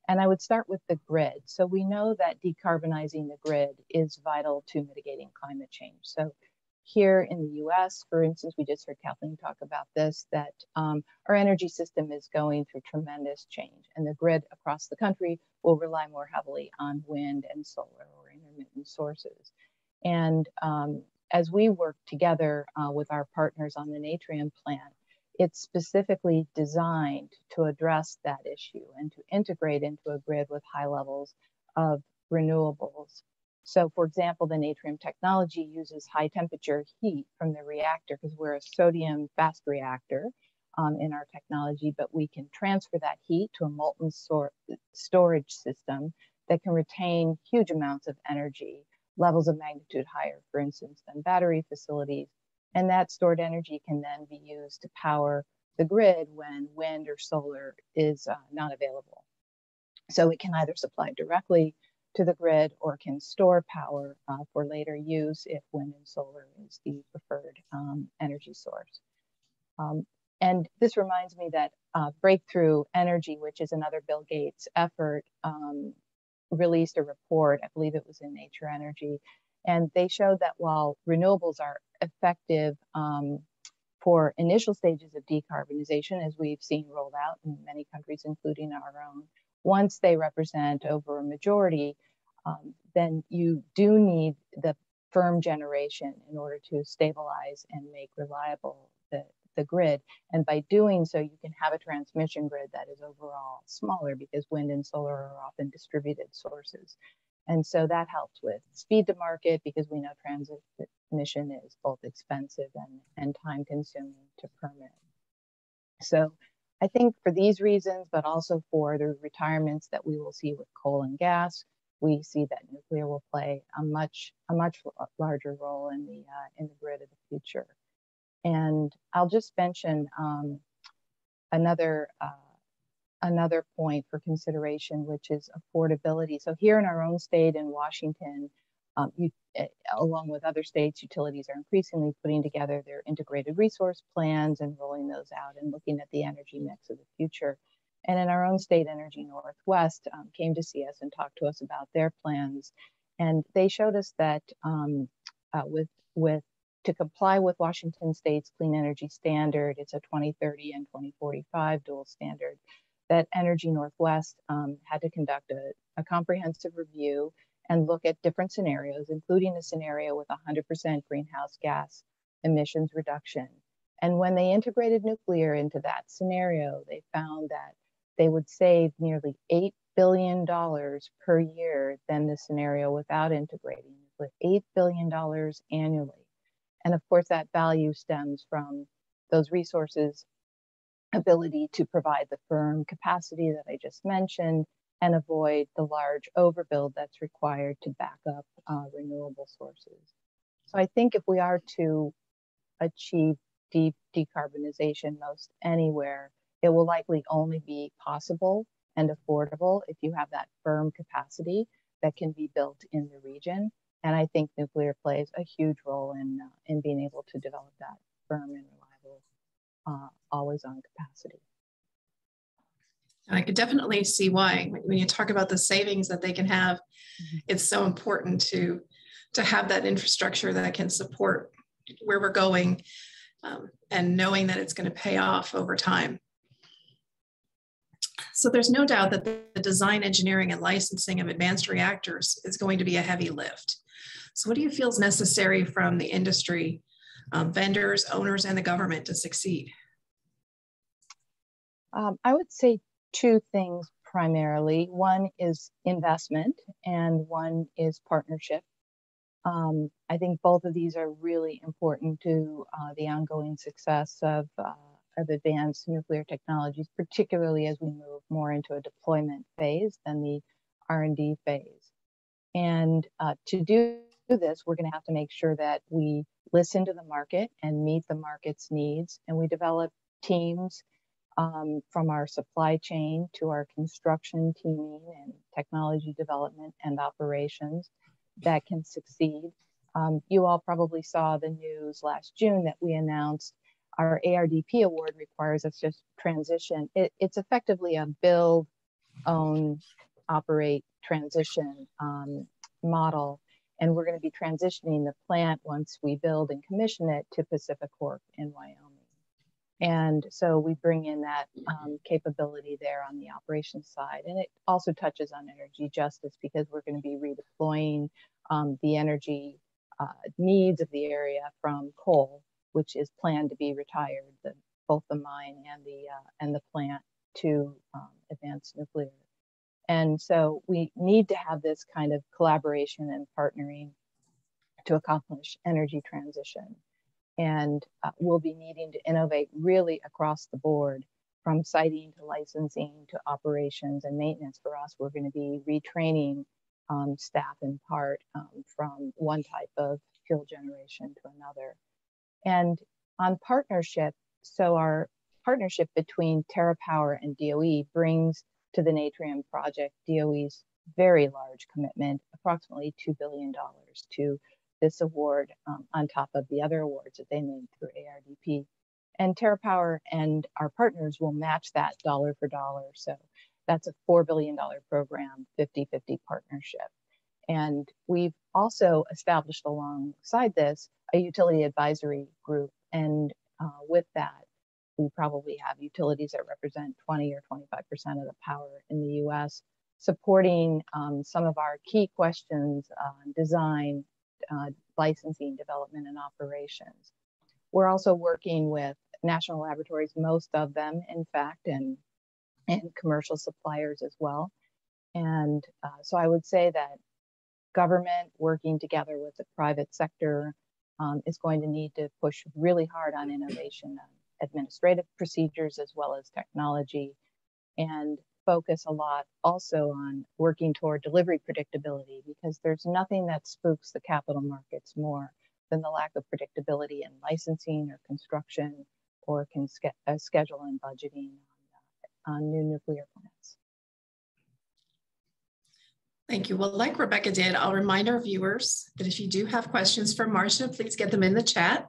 And I would start with the grid. So we know that decarbonizing the grid is vital to mitigating climate change. So here in the US, for instance, we just heard Kathleen talk about this, that our energy system is going through tremendous change, and the grid across the country will rely more heavily on wind and solar or intermittent sources. And as we work together with our partners on the Natrium plant, it's specifically designed to address that issue and to integrate into a grid with high levels of renewables. So for example, the Natrium technology uses high temperature heat from the reactor because we're a sodium fast reactor in our technology, but we can transfer that heat to a molten storage system that can retain huge amounts of energy, levels of magnitude higher, for instance, than battery facilities. And that stored energy can then be used to power the grid when wind or solar is not available. So it can either supply directly to the grid or can store power for later use if wind and solar is the preferred energy source. And this reminds me that Breakthrough Energy, which is another Bill Gates effort, released a report, I believe it was in Nature Energy, and they showed that while renewables are effective for initial stages of decarbonization, as we've seen rolled out in many countries, including our own, once they represent over a majority, then you do need the firm generation in order to stabilize and make reliable the grid. And by doing so, you can have a transmission grid that is overall smaller because wind and solar are often distributed sources. And so that helps with speed to market because we know transmission is both expensive and time consuming to permit. So I think for these reasons, but also for the retirements that we will see with coal and gas, we see that nuclear will play a much larger role in the grid of the future. And I'll just mention another point for consideration, which is affordability. So here in our own state in Washington, along with other states, utilities are increasingly putting together their integrated resource plans and rolling those out and looking at the energy mix of the future. And in our own state, Energy Northwest came to see us and talked to us about their plans. And they showed us that to comply with Washington State's clean energy standard, it's a 2030 and 2045 dual standard, that Energy Northwest had to conduct a comprehensive review and look at different scenarios, including a scenario with 100% greenhouse gas emissions reduction. And when they integrated nuclear into that scenario, they found that they would save nearly $8 billion per year than the scenario without integrating, with $8 billion annually. And of course, that value stems from those resources' ability to provide the firm capacity that I just mentioned and avoid the large overbuild that's required to back up renewable sources. So I think if we are to achieve deep decarbonization most anywhere, it will likely only be possible and affordable if you have that firm capacity that can be built in the region. And I think nuclear plays a huge role in being able to develop that firm and reliable always-on capacity. And I could definitely see why when you talk about the savings that they can have, it's so important to have that infrastructure that can support where we're going and knowing that it's going to pay off over time. So there's no doubt that the design, engineering, and licensing of advanced reactors is going to be a heavy lift. So what do you feel is necessary from the industry, vendors, owners, and the government to succeed? I would say two things primarily. One is investment and one is partnership. I think both of these are really important to the ongoing success of advanced nuclear technologies, particularly as we move more into a deployment phase than the R&D phase. And to do this, we're going to have to make sure that we listen to the market and meet the market's needs. And we develop teams from our supply chain to our construction teaming and technology development and operations that can succeed. You all probably saw the news last June that we announced our ARDP award requires us to transition. It's effectively a build, own, operate, transition model. And we're going to be transitioning the plant once we build and commission it to PacifiCorp in Wyoming. And so we bring in that capability there on the operations side. And it also touches on energy justice because we're going to be redeploying the energy needs of the area from coal, which is planned to be retired, both the mine and the plant, to advanced nuclear. And so we need to have this kind of collaboration and partnering to accomplish energy transition. And we'll be needing to innovate really across the board, from siting to licensing to operations and maintenance. For us, we're going to be retraining staff in part from one type of fuel generation to another. And on partnership, so our partnership between TerraPower and DOE brings to the Natrium project DOE's very large commitment, approximately $2 billion to this award on top of the other awards that they made through ARDP. And TerraPower and our partners will match that dollar for dollar. So that's a $4 billion program, 50-50 partnership. And we've also established alongside this a utility advisory group. And with that, we probably have utilities that represent 20 or 25% of the power in the US, supporting some of our key questions on design, licensing, development, and operations. We're also working with national laboratories, most of them, in fact, and commercial suppliers as well. And so I would say that government working together with the private sector is going to need to push really hard on innovation, administrative procedures, as well as technology, and focus a lot also on working toward delivery predictability, because there's nothing that spooks the capital markets more than the lack of predictability in licensing or construction or schedule and budgeting on new nuclear plants. Thank you. Well, like Rebecca did, I'll remind our viewers that if you do have questions for Marcia, please get them in the chat.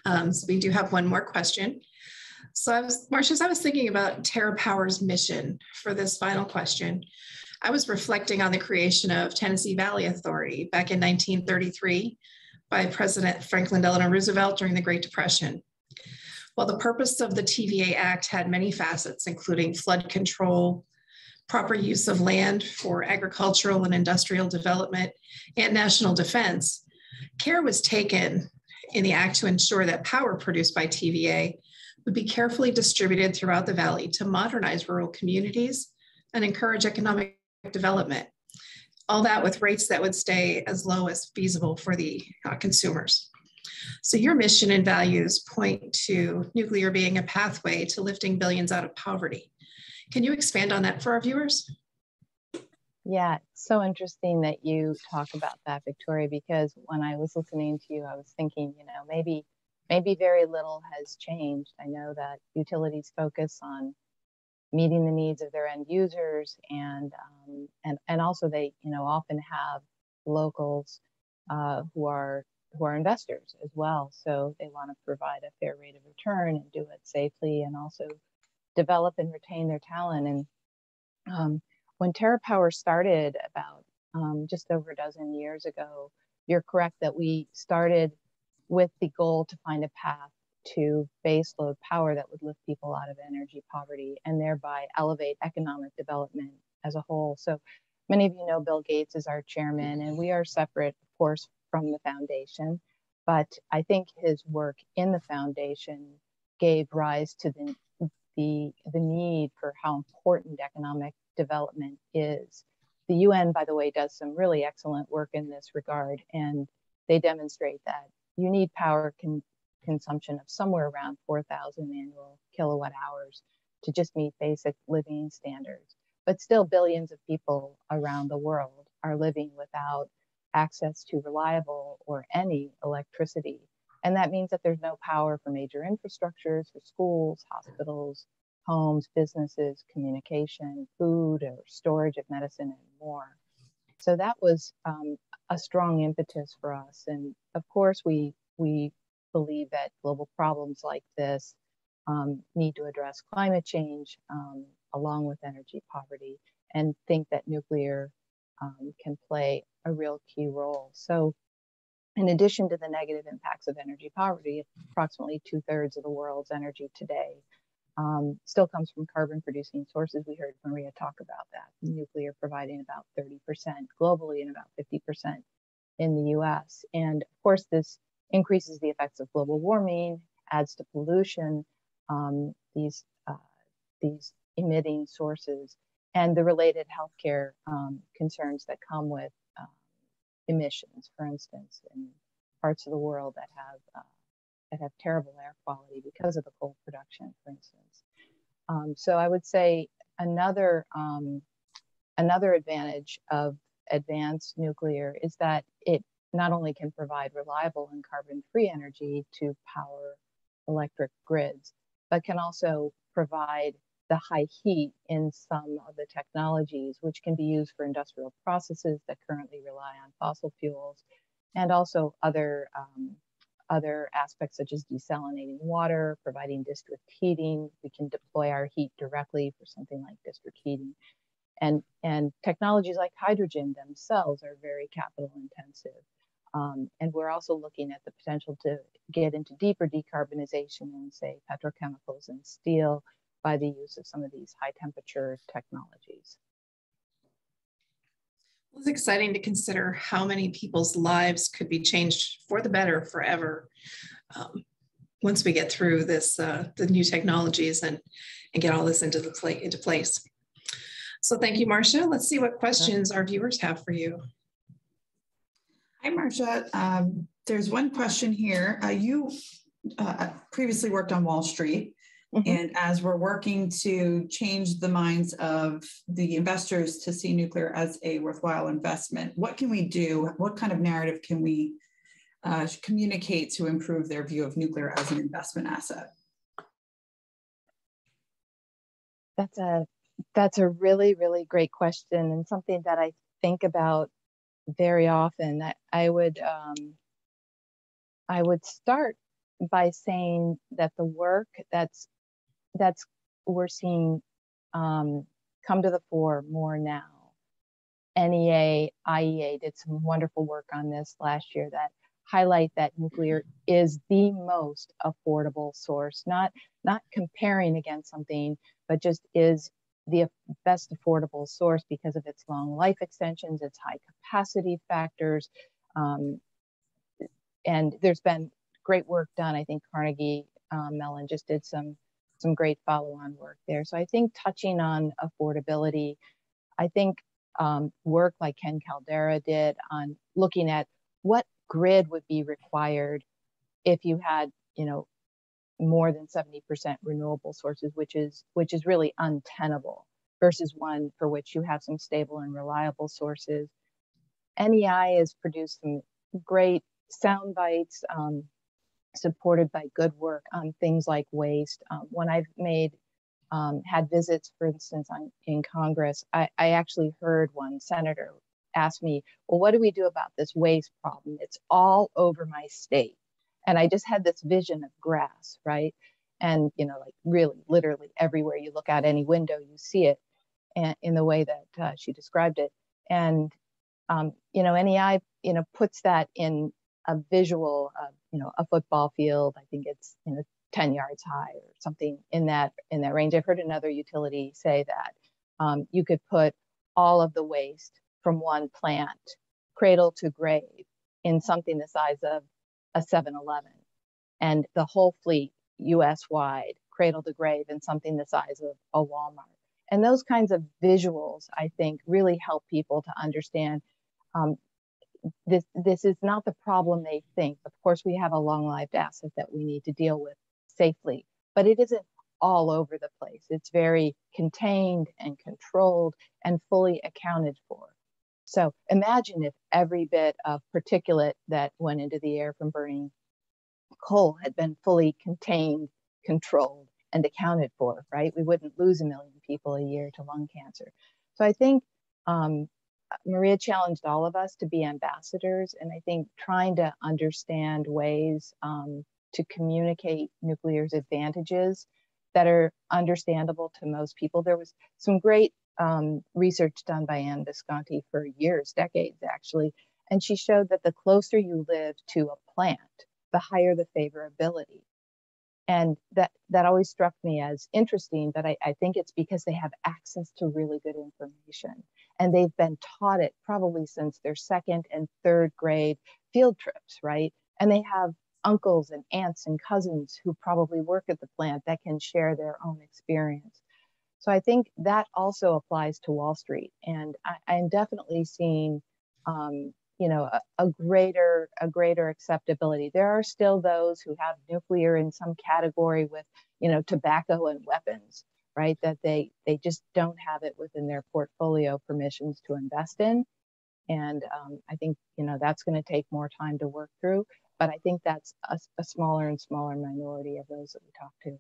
So we do have one more question. So Marcia, as I was thinking about TerraPower's mission for this final question, I was reflecting on the creation of Tennessee Valley Authority back in 1933 by President Franklin Delano Roosevelt during the Great Depression. While the purpose of the TVA Act had many facets, including flood control, proper use of land for agricultural and industrial development, and national defense, care was taken in the act to ensure that power produced by TVA would be carefully distributed throughout the valley to modernize rural communities and encourage economic development. All that with rates that would stay as low as feasible for the consumers. So your mission and values point to nuclear being a pathway to lifting billions out of poverty. Can you expand on that for our viewers? Yeah, it's so interesting that you talk about that, Victoria, because when I was listening to you, I was thinking, you know, maybe very little has changed. I know that utilities focus on meeting the needs of their end users, and also they, you know, often have locals who are investors as well. So they want to provide a fair rate of return and do it safely, and also develop and retain their talent. And when TerraPower started about just over a dozen years ago, you're correct that we started with the goal to find a path to baseload power that would lift people out of energy poverty and thereby elevate economic development as a whole. So many of you know Bill Gates is our chairman, and we are separate, of course, from the foundation. But I think his work in the foundation gave rise to the need for how important economic development is. The UN, by the way, does some really excellent work in this regard, and they demonstrate that you need power consumption of somewhere around 4,000 annual kilowatt hours to just meet basic living standards. But still, billions of people around the world are living without access to reliable or any electricity. And that means that there's no power for major infrastructures, for schools, hospitals, homes, businesses, communication, food, or storage of medicine, and more. So that was a strong impetus for us. And of course, we believe that global problems like this need to address climate change along with energy poverty, and think that nuclear can play a real key role. So in addition to the negative impacts of energy poverty, approximately 2/3 of the world's energy today still comes from carbon producing sources. We heard Maria talk about that. Nuclear providing about 30% globally and about 50% in the US. And of course, this increases the effects of global warming, adds to pollution, these emitting sources, and the related healthcare concerns that come with emissions, for instance, in parts of the world that have terrible air quality because of the coal production, for instance. So I would say another advantage of advanced nuclear is that it not only can provide reliable and carbon-free energy to power electric grids, but can also provide the high heat in some of the technologies, which can be used for industrial processes that currently rely on fossil fuels, and also other aspects such as desalinating water, providing district heating. We can deploy our heat directly for something like district heating. And technologies like hydrogen themselves are very capital intensive. And we're also looking at the potential to get into deeper decarbonization in, say, petrochemicals and steel by the use of some of these high temperature technologies. It's exciting to consider how many people's lives could be changed for the better forever once we get through this, the new technologies and get all this into place. So thank you, Marcia. Let's see what questions our viewers have for you. Hi, Marcia. There's one question here. You previously worked on Wall Street. Mm-hmm. And as we're working to change the minds of the investors to see nuclear as a worthwhile investment, what can we do? What kind of narrative can we communicate to improve their view of nuclear as an investment asset? That's a really, really great question, and something that I think about very often. I would start by saying that the work that's we're seeing come to the fore more now. NEA, IEA did some wonderful work on this last year that highlight that nuclear is the most affordable source, not comparing against something, but just is the best affordable source because of its long life extensions, its high capacity factors. And there's been great work done. I think Carnegie Mellon just did some great follow-on work there. So I think touching on affordability, I think work like Ken Caldera did on looking at what grid would be required if you had, more than 70% renewable sources, which is really untenable, versus one for which you have some stable and reliable sources. NEI has produced some great sound bites supported by good work on things like waste. When I've had visits, for instance, in Congress, I actually heard one senator ask me, well, what do we do about this waste problem? It's all over my state. And I just had this vision of grass, right? And, like really, literally everywhere you look out any window, you see it, and in the way that she described it. And, NEI, puts that in a visual of, a football field. I think it's, 10 yards high or something in that range. I've heard another utility say that you could put all of the waste from one plant, cradle to grave, in something the size of a 7-Eleven, and the whole fleet US wide, cradle to grave, in something the size of a Walmart. And those kinds of visuals, I think, really help people to understand this is not the problem they think. Of course, we have a long-lived asset that we need to deal with safely, but it isn't all over the place. It's very contained and controlled and fully accounted for. So imagine if every bit of particulate that went into the air from burning coal had been fully contained, controlled, and accounted for, right? We wouldn't lose 1 million people a year to lung cancer. So I think Maria challenged all of us to be ambassadors, and I think trying to understand ways to communicate nuclear's advantages that are understandable to most people. There was some great research done by Anne Visconti for years, decades actually, and she showed that the closer you live to a plant, the higher the favorability. And that always struck me as interesting, but I think it's because they have access to really good information. And they've been taught it probably since their 2nd and 3rd grade field trips, right? And they have uncles and aunts and cousins who probably work at the plant that can share their own experience. So I think that also applies to Wall Street. And I'm definitely seeing a greater acceptability. There are still those who have nuclear in some category with, tobacco and weapons, right? That they just don't have it within their portfolio permissions to invest in. And I think, that's going to take more time to work through, but I think that's a smaller and smaller minority of those that we talk to.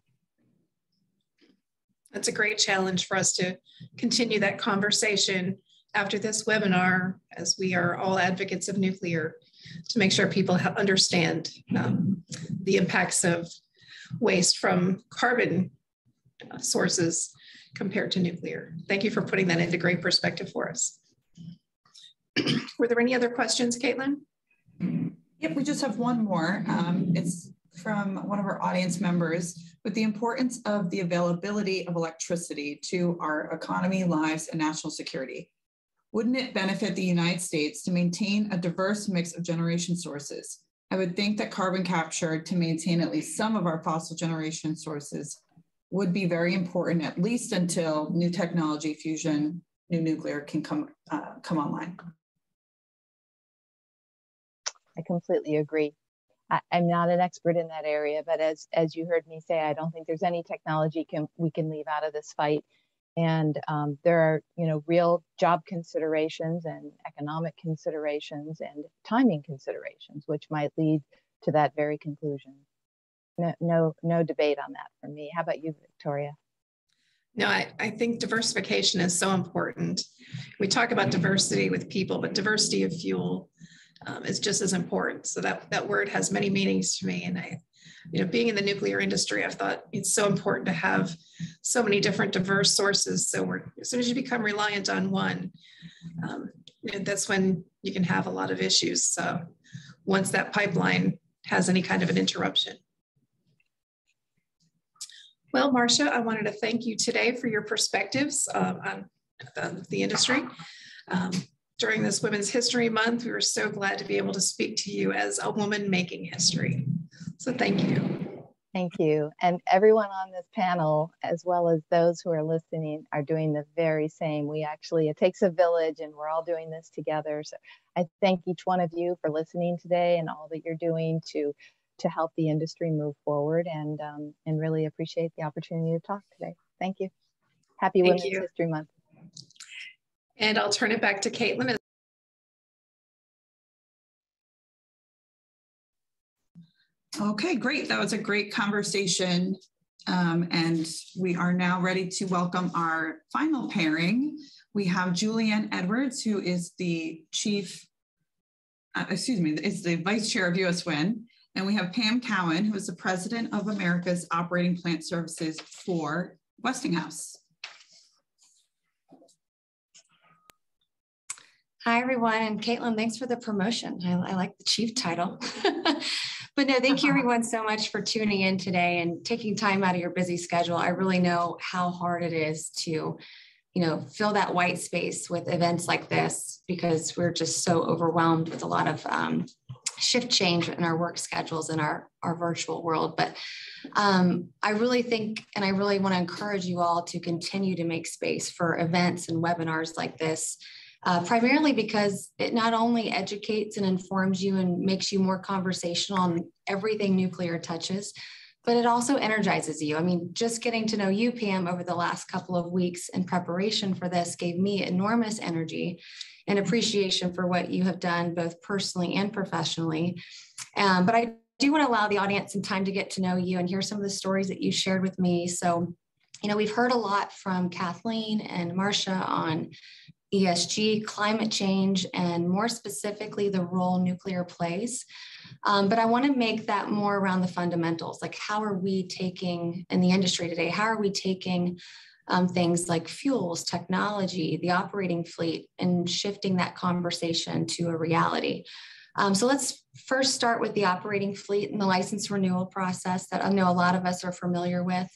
That's a great challenge for us to continue that conversation after this webinar, as we are all advocates of nuclear, to make sure people understand the impacts of waste from carbon sources compared to nuclear. Thank you for putting that into great perspective for us. Were there any other questions, Kaitlin? Yep, we just have one more. It's from one of our audience members. With the importance of the availability of electricity to our economy, lives, and national security, wouldn't it benefit the United States to maintain a diverse mix of generation sources? I would think that carbon capture to maintain at least some of our fossil generation sources would be very important, at least until new technology, fusion, new nuclear can come online. I completely agree. I'm not an expert in that area, but as you heard me say, I don't think there's any technology we can leave out of this fight. And there are, real job considerations and economic considerations and timing considerations, which might lead to that very conclusion. No debate on that from me. How about you, Victoria? No, I think diversification is so important. We talk about diversity with people, but diversity of fuel is just as important. So that word has many meanings to me. And being in the nuclear industry, I've thought it's so important to have so many different diverse sources. So as soon as you become reliant on one, that's when you can have a lot of issues. So once that pipeline has any kind of an interruption. Well, Marcia, I wanted to thank you today for your perspectives on the industry. During this Women's History Month, we were so glad to be able to speak to you as a woman making history. So thank you. Thank you. And everyone on this panel, as well as those who are listening, are doing the very same. It takes a village and we're all doing this together. So I thank each one of you for listening today and all that you're doing to help the industry move forward, and really appreciate the opportunity to talk today. Thank you. Happy Women's History Month. And I'll turn it back to Kaitlin. Okay, great. That was a great conversation. And we are now ready to welcome our final pairing. We have Juliann Edwards, who is the is the Vice Chair of US WIN. And we have Pam Cowan, who is the President of America's Operating Plant Services for Westinghouse. Hi, everyone. And Kaitlin, thanks for the promotion. I like the chief title. But no, thank you everyone so much for tuning in today and taking time out of your busy schedule. I really know how hard it is to, fill that white space with events like this, because we're just so overwhelmed with a lot of shift change in our work schedules in our virtual world. But I really think, and I really want to encourage you all to continue to make space for events and webinars like this. Primarily because it not only educates and informs you and makes you more conversational on everything nuclear touches, but it also energizes you. I mean, just getting to know you, Pam, over the last couple of weeks in preparation for this gave me enormous energy and appreciation for what you have done, both personally and professionally. But I do want to allow the audience some time to get to know you and hear some of the stories that you shared with me. So, we've heard a lot from Kathleen and Marcia on ESG, climate change, and more specifically, the role nuclear plays. But I want to make that more around the fundamentals, like how are we taking, in the industry today, how are we taking things like fuels, technology, the operating fleet, and shifting that conversation to a reality. So let's first start with the operating fleet and the license renewal process that I know a lot of us are familiar with.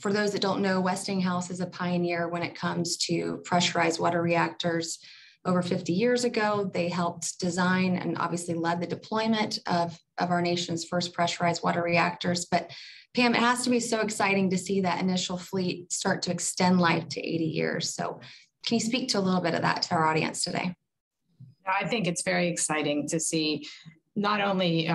For those that don't know, Westinghouse is a pioneer when it comes to pressurized water reactors. Over 50 years ago, they helped design and obviously led the deployment of our nation's first pressurized water reactors. But Pam, it has to be so exciting to see that initial fleet start to extend life to 80 years. So can you speak to a little bit of that to our audience today? I think it's very exciting to see not only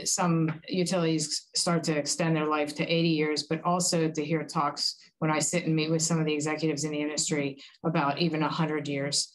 some utilities start to extend their life to 80 years, but also to hear talks when I sit and meet with some of the executives in the industry about even 100 years.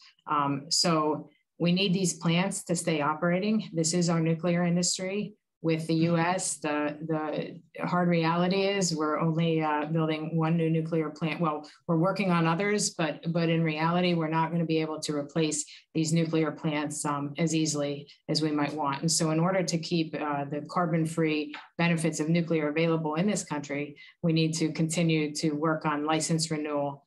So we need these plants to stay operating. This is our nuclear industry. With the US, the hard reality is we're only building one new nuclear plant. Well, we're working on others, but in reality, we're not going to be able to replace these nuclear plants as easily as we might want. And so in order to keep the carbon-free benefits of nuclear available in this country, we need to continue to work on license renewal.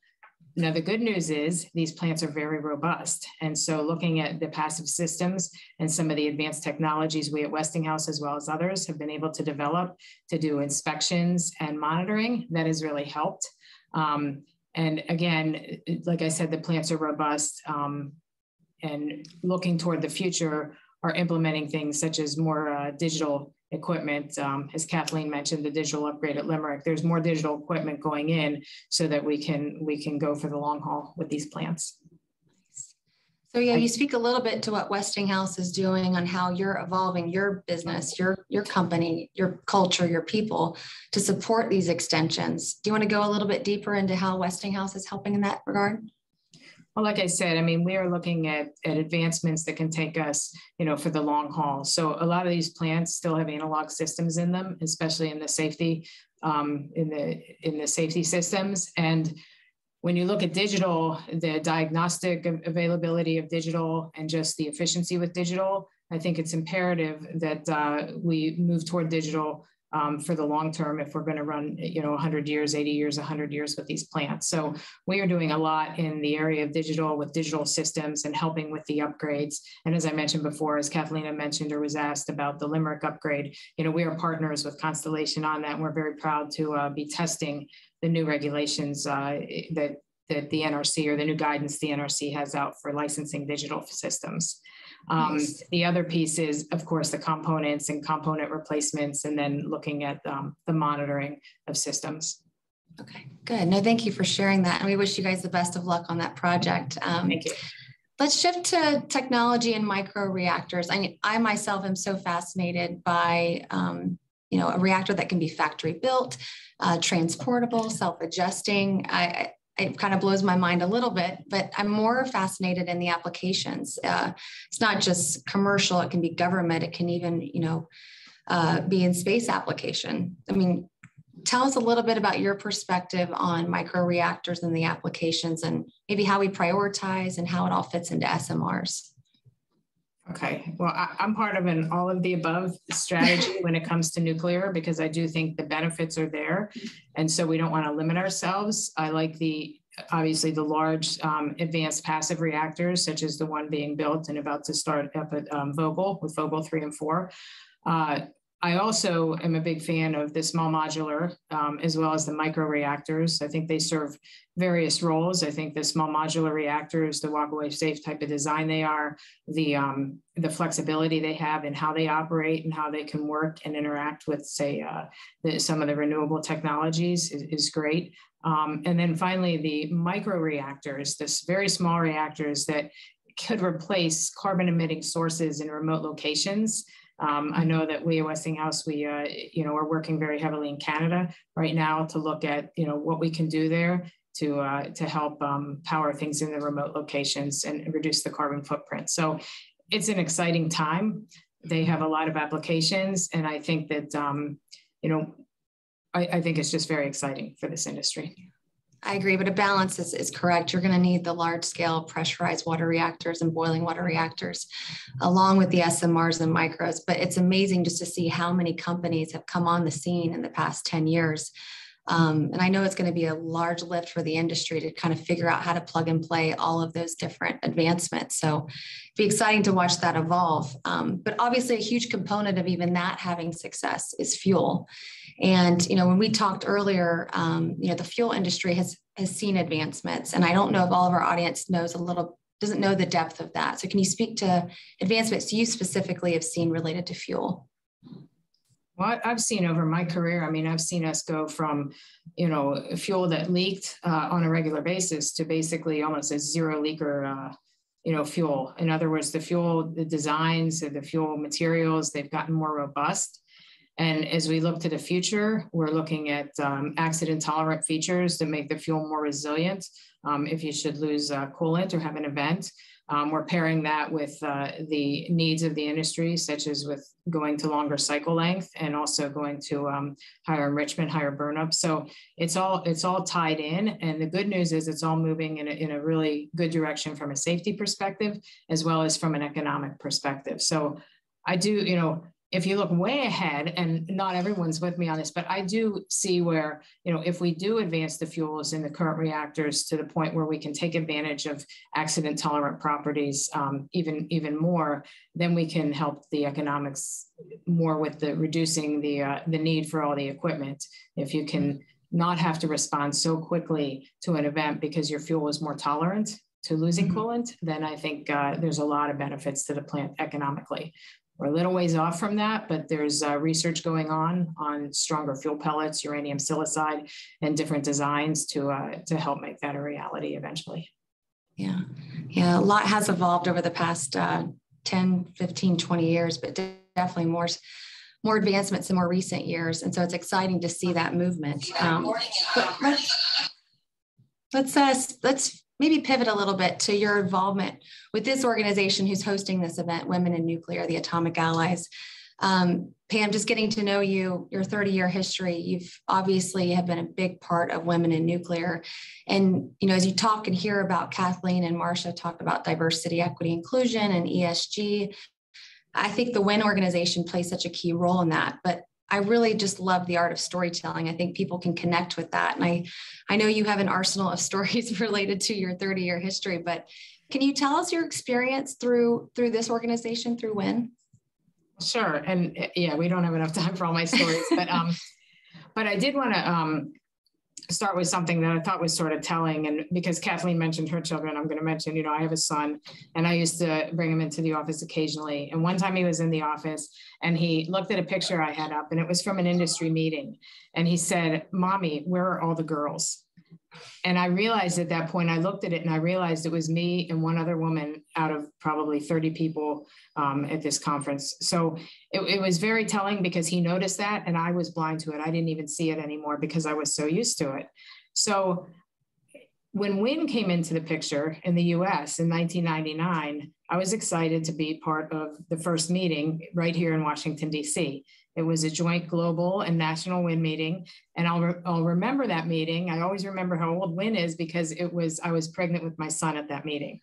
Now, the good news is these plants are very robust. And so looking at the passive systems and some of the advanced technologies we at Westinghouse, as well as others, have been able to develop to do inspections and monitoring, that has really helped. And again, like I said, the plants are robust, and looking toward the future are implementing things such as more digital equipment. As Kathleen mentioned, the digital upgrade at Limerick, there's more digital equipment going in so that we can go for the long haul with these plants. So yeah, you speak a little bit to what Westinghouse is doing on how you're evolving your business, your company, your culture, your people to support these extensions. Do you want to go a little bit deeper into how Westinghouse is helping in that regard? Well, like I said, I mean, we are looking at advancements that can take us, for the long haul. So a lot of these plants still have analog systems in them, especially in the safety, in the safety systems. And when you look at digital, the diagnostic availability of digital and just the efficiency with digital, I think it's imperative that we move toward digital for the long term if we're going to run 100 years, 80 years, 100 years with these plants. So we are doing a lot in the area of digital with digital systems and helping with the upgrades. And as I mentioned before, as Kathleen had mentioned or was asked about the Limerick upgrade, we are partners with Constellation on that. And we're very proud to be testing the new regulations that the NRC or the new guidance the NRC has out for licensing digital systems. The other piece is, of course, the components and component replacements, and then looking at the monitoring of systems. Okay, good. No, thank you for sharing that. And we wish you guys the best of luck on that project. Thank you. Let's shift to technology and micro reactors. I myself am so fascinated by, a reactor that can be factory built, transportable, self-adjusting. It kind of blows my mind a little bit, but I'm more fascinated in the applications. It's not just commercial, it can be government, it can even, be in space application. I mean, tell us a little bit about your perspective on micro reactors and the applications and maybe how we prioritize and how it all fits into SMRs. Okay, well, I'm part of an all of the above strategy when it comes to nuclear, because I do think the benefits are there. And so we don't want to limit ourselves. I like obviously the large advanced passive reactors, such as the one being built and about to start up at Vogtle with Vogtle 3 and 4. I also am a big fan of the small modular as well as the micro reactors. I think they serve various roles. I think the small modular reactors, the walk-away safe type of design they are, the flexibility they have in how they operate and how they can work and interact with, say, some of the renewable technologies is great. And then finally, the micro reactors, this very small reactors that could replace carbon emitting sources in remote locations. I know that we at Westinghouse, we are working very heavily in Canada right now to look at what we can do there to help power things in the remote locations and reduce the carbon footprint. So it's an exciting time. They have a lot of applications, and I think that I think it's just very exciting for this industry. I agree, but a balance is correct. You're going to need the large scale pressurized water reactors and boiling water reactors, along with the SMRs and micros. But it's amazing just to see how many companies have come on the scene in the past 10 years. And I know it's going to be a large lift for the industry to kind of figure out how to plug and play all of those different advancements. So it'd be exciting to watch that evolve. But obviously a huge component of even that having success is fuel. And, when we talked earlier, the fuel industry has seen advancements, and I don't know if all of our audience doesn't know the depth of that. So can you speak to advancements you specifically have seen related to fuel? Well, I've seen over my career, I've seen us go from, fuel that leaked on a regular basis to basically almost a zero leaker, fuel. In other words, the designs, the fuel materials, they've gotten more robust. And as we look to the future, we're looking at accident tolerant features to make the fuel more resilient if you should lose coolant or have an event. We're pairing that with the needs of the industry, such as with going to longer cycle length and also going to higher enrichment, higher burnup. So it's all tied in. And the good news is it's all moving in a really good direction from a safety perspective, as well as from an economic perspective. So I do, if you look way ahead, and not everyone's with me on this, but I do see where, if we do advance the fuels in the current reactors to the point where we can take advantage of accident tolerant properties even more, then we can help the economics more with reducing the need for all the equipment. If you can not have to respond so quickly to an event because your fuel is more tolerant to losing coolant, then I think there's a lot of benefits to the plant economically. We're a little ways off from that, but there's research going on stronger fuel pellets, uranium silicide, and different designs to help make that a reality eventually. Yeah, a lot has evolved over the past 10, 15, 20 years, but definitely more advancements in more recent years. And so it's exciting to see that movement. Let's maybe pivot a little bit to your involvement with this organization who's hosting this event, Women in Nuclear, the Atomic Allies. Pam, just getting to know you, your 30-year history, you've obviously have been a big part of Women in Nuclear. And, as you talk and hear about Kathleen and Marcia talk about diversity, equity, inclusion, and ESG, I think the WIN organization plays such a key role in that. But I really just love the art of storytelling. I think people can connect with that. And I know you have an arsenal of stories related to your 30-year history, but can you tell us your experience through this organization, through WIN? Sure. And yeah, we don't have enough time for all my stories, but I did want to start with something that I thought was sort of telling. And because Kathleen mentioned her children, I'm going to mention, I have a son, and I used to bring him into the office occasionally. And one time he was in the office and he looked at a picture I had up, and it was from an industry meeting. And he said, "Mommy, where are all the girls?" And I realized at that point, I looked at it and I realized it was me and one other woman out of probably 30 people at this conference. So it was very telling because he noticed that and I was blind to it. I didn't even see it anymore because I was so used to it. So when WIN came into the picture in the US in 1999, I was excited to be part of the first meeting right here in Washington, DC. It was a joint global and national WIN meeting. And I'll remember that meeting. I always remember how old WIN is because I was pregnant with my son at that meeting.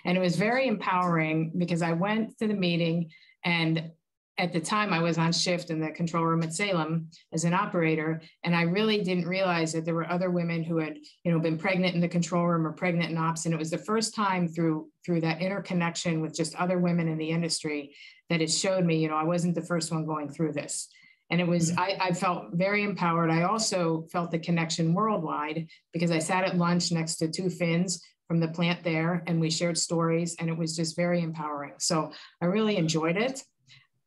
And it was very empowering because I went to the meeting, and at the time I was on shift in the control room at Salem as an operator. And I really didn't realize that there were other women who had, been pregnant in the control room or pregnant in ops. And it was the first time through that interconnection with just other women in the industry that it showed me, I wasn't the first one going through this. And it was, I felt very empowered. I also felt the connection worldwide because I sat at lunch next to two Finns from the plant there, and we shared stories, and it was just very empowering. So I really enjoyed it.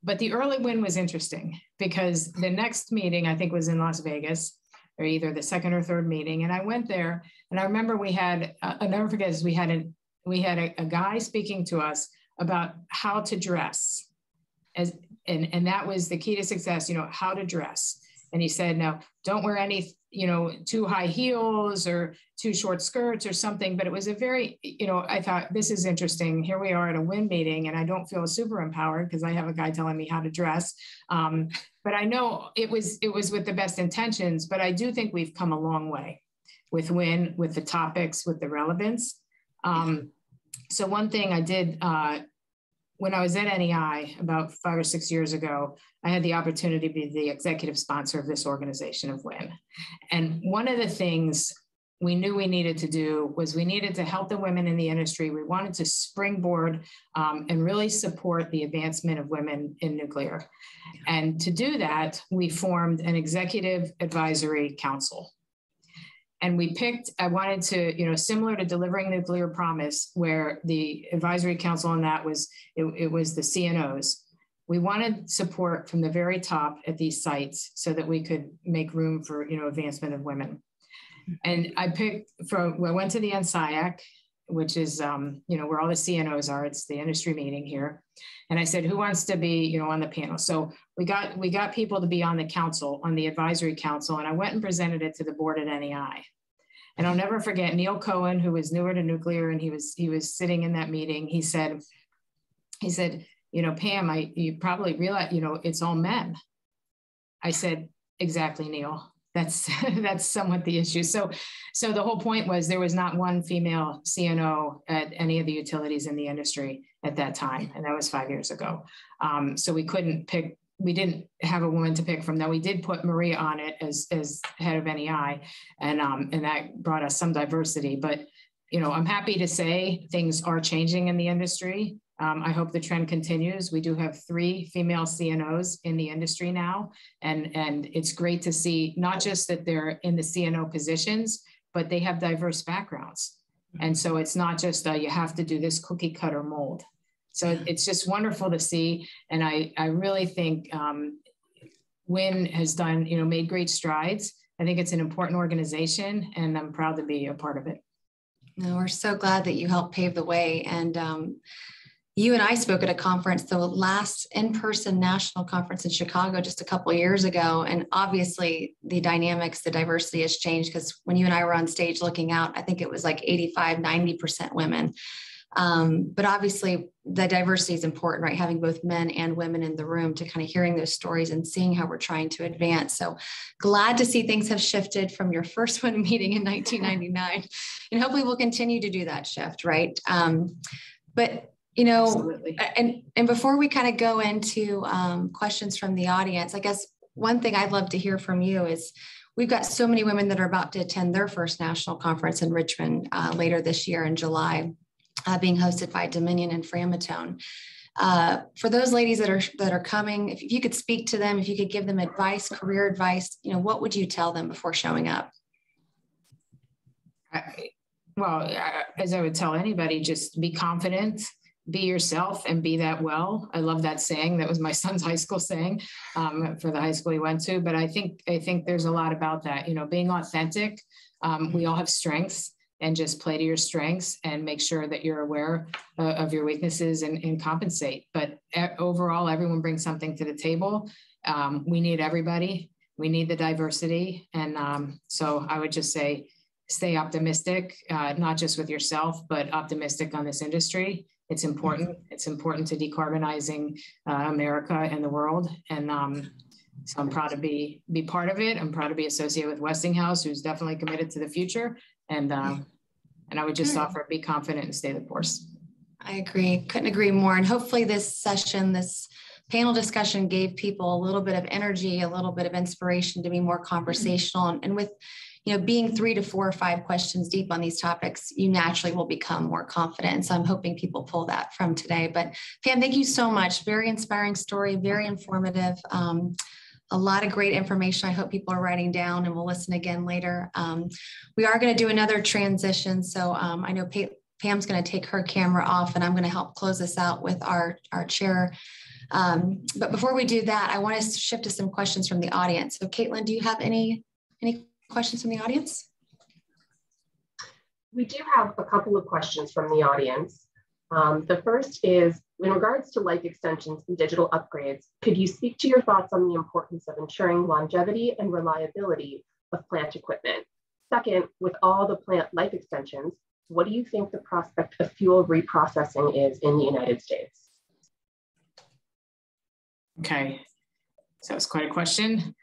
But the early WIN was interesting because the next meeting, I think, was in Las Vegas, or either the second or third meeting. And I went there, and I remember we had, I'll never forget this, we had a guy speaking to us about how to dress. And that was the key to success, how to dress. And he said, now don't wear any, too high heels or too short skirts or something. But it was a very, I thought, this is interesting. Here we are at a WIN meeting and I don't feel super empowered because I have a guy telling me how to dress. But I know it was with the best intentions, but I do think we've come a long way with WIN, with the topics, with the relevance. So one thing I did, when I was at NEI about 5 or 6 years ago, I had the opportunity to be the executive sponsor of this organization of WIN. And one of the things we knew we needed to do was we needed to help the women in the industry. We wanted to springboard and really support the advancement of women in nuclear. And to do that, we formed an executive advisory council. And we picked, I wanted to, similar to Delivering Nuclear Promise, where the advisory council on that was, it was the CNOs. We wanted support from the very top at these sites so that we could make room for, advancement of women. And I picked I went to the NSIAC, which is, where all the CNOs are. It's the industry meeting here. And I said, who wants to be, on the panel? So we got people to be on the council, on the advisory council. And I went and presented it to the board at NEI. And I'll never forget Neil Cohen, who was newer to nuclear. And he was sitting in that meeting. He said, Pam, you probably realize, it's all men. I said, exactly, Neil. That's somewhat the issue. So the whole point was there was not one female CNO at any of the utilities in the industry at that time. And that was 5 years ago. So we couldn't pick, we didn't have a woman to pick from. Now we did put Maria on it as head of NEI, and that brought us some diversity. But, I'm happy to say things are changing in the industry. I hope the trend continues. We do have 3 female CNOs in the industry now. And it's great to see not just that they're in the CNO positions, but they have diverse backgrounds. And so it's not just you have to do this cookie cutter mold. So it's just wonderful to see. And I really think WIN has done, made great strides. I think it's an important organization and I'm proud to be a part of it. No, we're so glad that you helped pave the way. And you and I spoke at a conference, the last in-person national conference in Chicago just a couple of years ago. And obviously the dynamics, the diversity has changed because when you and I were on stage looking out, I think it was like 85, 90% women. But obviously the diversity is important, right? Having both men and women in the room to kind of hearing those stories and seeing how we're trying to advance. So glad to see things have shifted from your first WIN meeting in 1999. And hopefully we'll continue to do that shift, right? But absolutely. And before we kind of go into questions from the audience, I guess one thing I'd love to hear from you is we've got so many women that are about to attend their first national conference in Richmond later this year in July, being hosted by Dominion and Framatome. For those ladies that are coming, if you could speak to them, if you could give them advice, career advice, what would you tell them before showing up? As I would tell anybody, just be confident. Be yourself and be that well. I love that saying. That was my son's high school saying for the high school he went to. But I think there's a lot about that, being authentic. We all have strengths and just play to your strengths and make sure that you're aware of your weaknesses and compensate. But overall, everyone brings something to the table. We need everybody. We need the diversity. And so I would just say, stay optimistic, not just with yourself, but optimistic on this industry. It's important. It's important to decarbonizing America and the world. And so I'm proud to be part of it. I'm proud to be associated with Westinghouse, who's definitely committed to the future. And I would just offer, be confident and stay the course. I agree. Couldn't agree more. And hopefully this session, this panel discussion gave people a little bit of energy, a little bit of inspiration to be more conversational. And with being 3 to 4 or 5 questions deep on these topics, you naturally will become more confident. So I'm hoping people pull that from today. But Pam, thank you so much. Very inspiring story, very informative. A lot of great information I hope people are writing down and will listen again later. We are going to do another transition. So I know Pam's going to take her camera off and I'm going to help close this out with our chair. But before we do that, I want us to shift to some questions from the audience. So Kaitlin, do you have any questions from the audience? We do have a couple of questions from the audience. The first is, in regards to life extensions and digital upgrades, could you speak to your thoughts on the importance of ensuring longevity and reliability of plant equipment? Second, with all the plant life extensions, what do you think the prospect of fuel reprocessing is in the United States? Okay, so that's quite a question.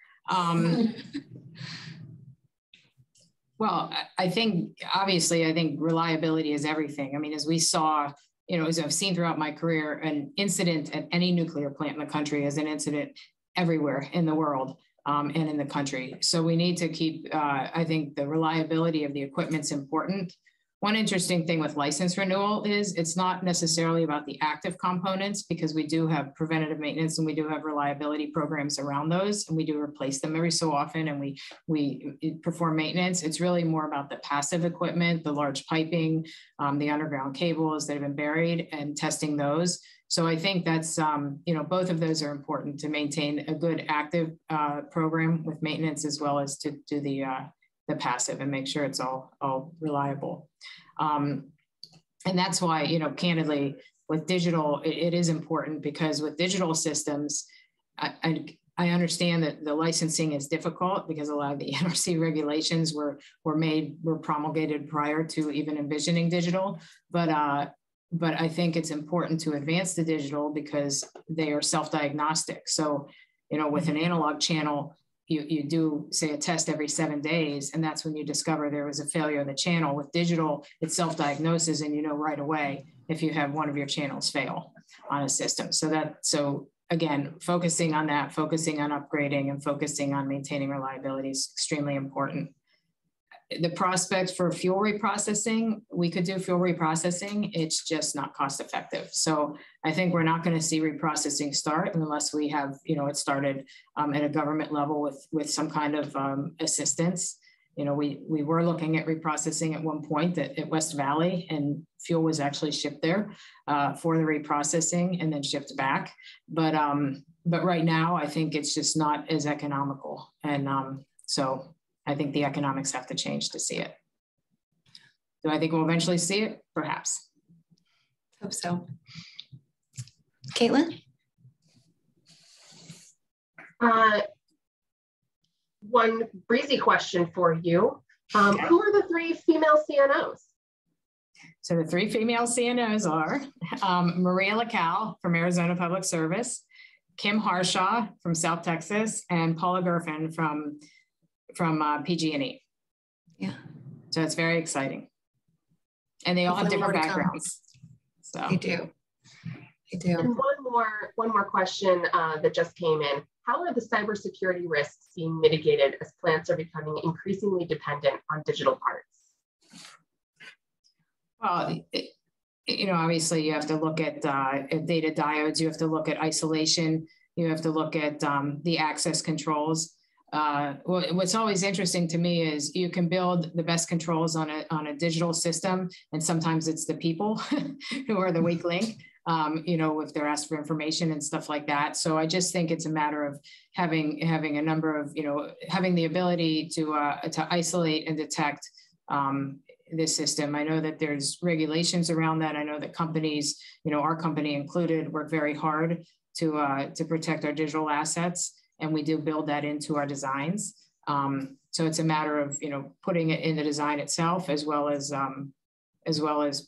Well, I think, obviously, I think reliability is everything. I mean, as we saw, you know, as I've seen throughout my career, an incident at any nuclear plant in the country is an incident everywhere in the world and in the country. So we need to keep, I think the reliability of the equipment's important. One interesting thing with license renewal is it's not necessarily about the active components, because we do have preventative maintenance and we do have reliability programs around those, and we do replace them every so often, and we perform maintenance. It's really more about the passive equipment, the large piping, the underground cables that have been buried, and testing those. So I think that's, you know, both of those are important to maintain a good active program with maintenance, as well as to do the passive and make sure it's all reliable. And that's why, you know, candidly, with digital, it is important, because with digital systems, I understand that the licensing is difficult because a lot of the NRC regulations were promulgated prior to even envisioning digital, but I think it's important to advance the digital because they are self-diagnostic. So, you know, with an analog channel, you do, say, a test every 7 days, and that's when you discover there was a failure in the channel. With digital, it's self-diagnosis, and you know right away if you have one of your channels fail on a system. So again, focusing on that, focusing on upgrading, and focusing on maintaining reliability is extremely important. The prospects for fuel reprocessing, we could do fuel reprocessing, it's just not cost effective. So I think we're not going to see reprocessing start unless we have, you know, it started at a government level with some kind of assistance. You know, we were looking at reprocessing at one point at West Valley, and fuel was actually shipped there for the reprocessing and then shipped back. But right now, I think it's just not as economical. And so I think the economics have to change to see it. Do I think we'll eventually see it? Perhaps. Hope so. Kaitlin? One breezy question for you. Who are the 3 female CNOs? So the 3 female CNOs are Maria Lacal from Arizona Public Service, Kim Harshaw from South Texas, and Paula Gerfen from PG&E. Yeah. So it's very exciting. And they all have different backgrounds. So They do. And one more question that just came in. How are the cybersecurity risks being mitigated as plants are becoming increasingly dependent on digital parts? Well, you know, obviously you have to look at data diodes, you have to look at isolation, you have to look at the access controls. What's always interesting to me is you can build the best controls on a digital system, and sometimes it's the people who are the weak link, you know, if they're asked for information and stuff like that. So I just think it's a matter of having a number of, you know, having the ability to isolate and detect this system. I know that there's regulations around that. I know that companies, you know, our company included, work very hard to protect our digital assets. And we do build that into our designs. So it's a matter of, you know, putting it in the design itself, as well as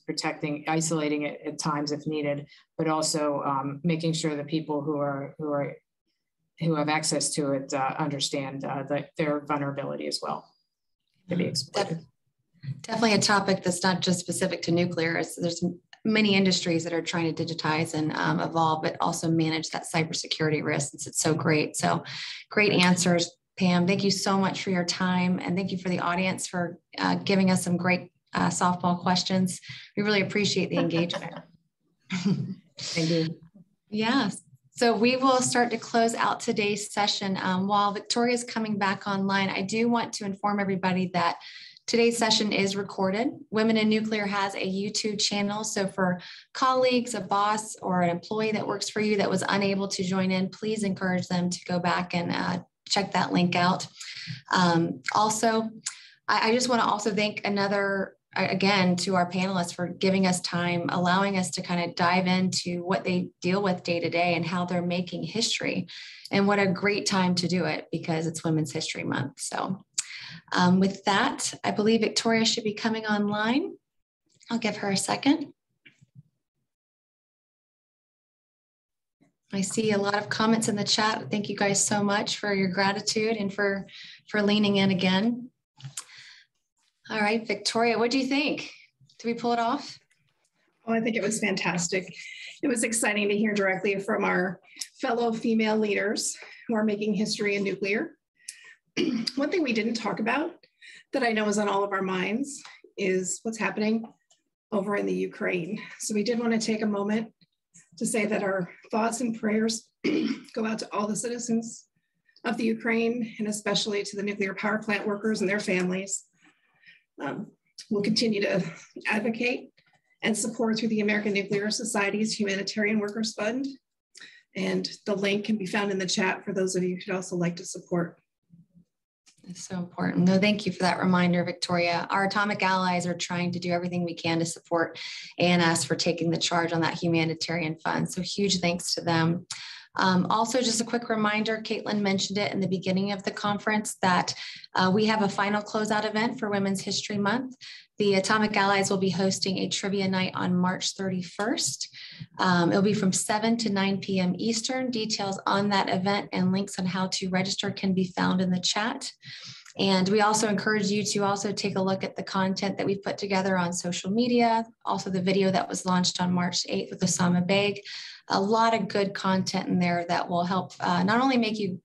protecting, isolating it at times if needed, but also making sure that people who have access to it understand their vulnerability as well to be exploited. Definitely a topic that's not just specific to nuclear. There's many industries that are trying to digitize and evolve, but also manage that cybersecurity risk. It's so great. So great answers, Pam. Thank you so much for your time. And thank you for the audience for giving us some great softball questions. We really appreciate the engagement. Thank you. Yes. So we will start to close out today's session. While Victoria is coming back online, I do want to inform everybody that today's session is recorded. Women in Nuclear has a YouTube channel. So for colleagues, a boss, or an employee that works for you that was unable to join in, please encourage them to go back and check that link out. Also, I just want to also thank another again, to our panelists for giving us time, allowing us to kind of dive into what they deal with day to day and how they're making history. And what a great time to do it, because it's Women's History Month. So with that, I believe Victoria should be coming online. I'll give her a second. I see a lot of comments in the chat. Thank you guys so much for your gratitude and for leaning in again. All right, Victoria, what do you think? Did we pull it off? Oh, I think it was fantastic. It was exciting to hear directly from our fellow female leaders who are making history in nuclear. One thing we didn't talk about that I know is on all of our minds is what's happening over in the Ukraine. So we did want to take a moment to say that our thoughts and prayers go out to all the citizens of the Ukraine, and especially to the nuclear power plant workers and their families. We'll continue to advocate and support through the American Nuclear Society's Humanitarian Workers Fund. And the link can be found in the chat for those of you who'd also like to support. It's so important. No, thank you for that reminder, Victoria. Our Atomic Allies are trying to do everything we can to support ANS for taking the charge on that humanitarian fund. So huge thanks to them. Also, just a quick reminder, Kaitlin mentioned it in the beginning of the conference that we have a final closeout event for Women's History Month. The Atomic Allies will be hosting a trivia night on March 31st. It'll be from 7 to 9 p.m. Eastern. Details on that event and links on how to register can be found in the chat. And we also encourage you to also take a look at the content that we've put together on social media, also the video that was launched on March 8th with Osama Beg. A lot of good content in there that will help not only make you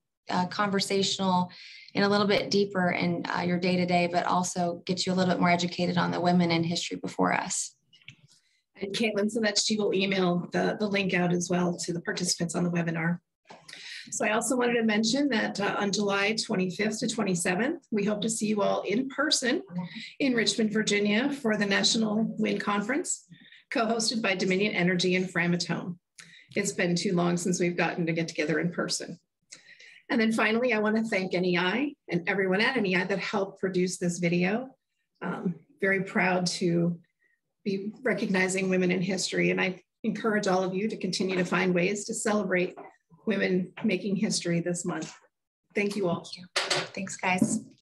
conversational and a little bit deeper in your day-to-day, but also get you a little bit more educated on the women in history before us. And Kaitlin said that she will email the link out as well to the participants on the webinar. So I also wanted to mention that on July 25th to 27th, we hope to see you all in person in Richmond, Virginia for the National Wind Conference, co-hosted by Dominion Energy and Framatome. It's been too long since we've gotten to get together in person. And then finally, I want to thank NEI and everyone at NEI that helped produce this video. Very proud to be recognizing women in history. And I encourage all of you to continue to find ways to celebrate women making history this month. Thank you all. Thanks, guys.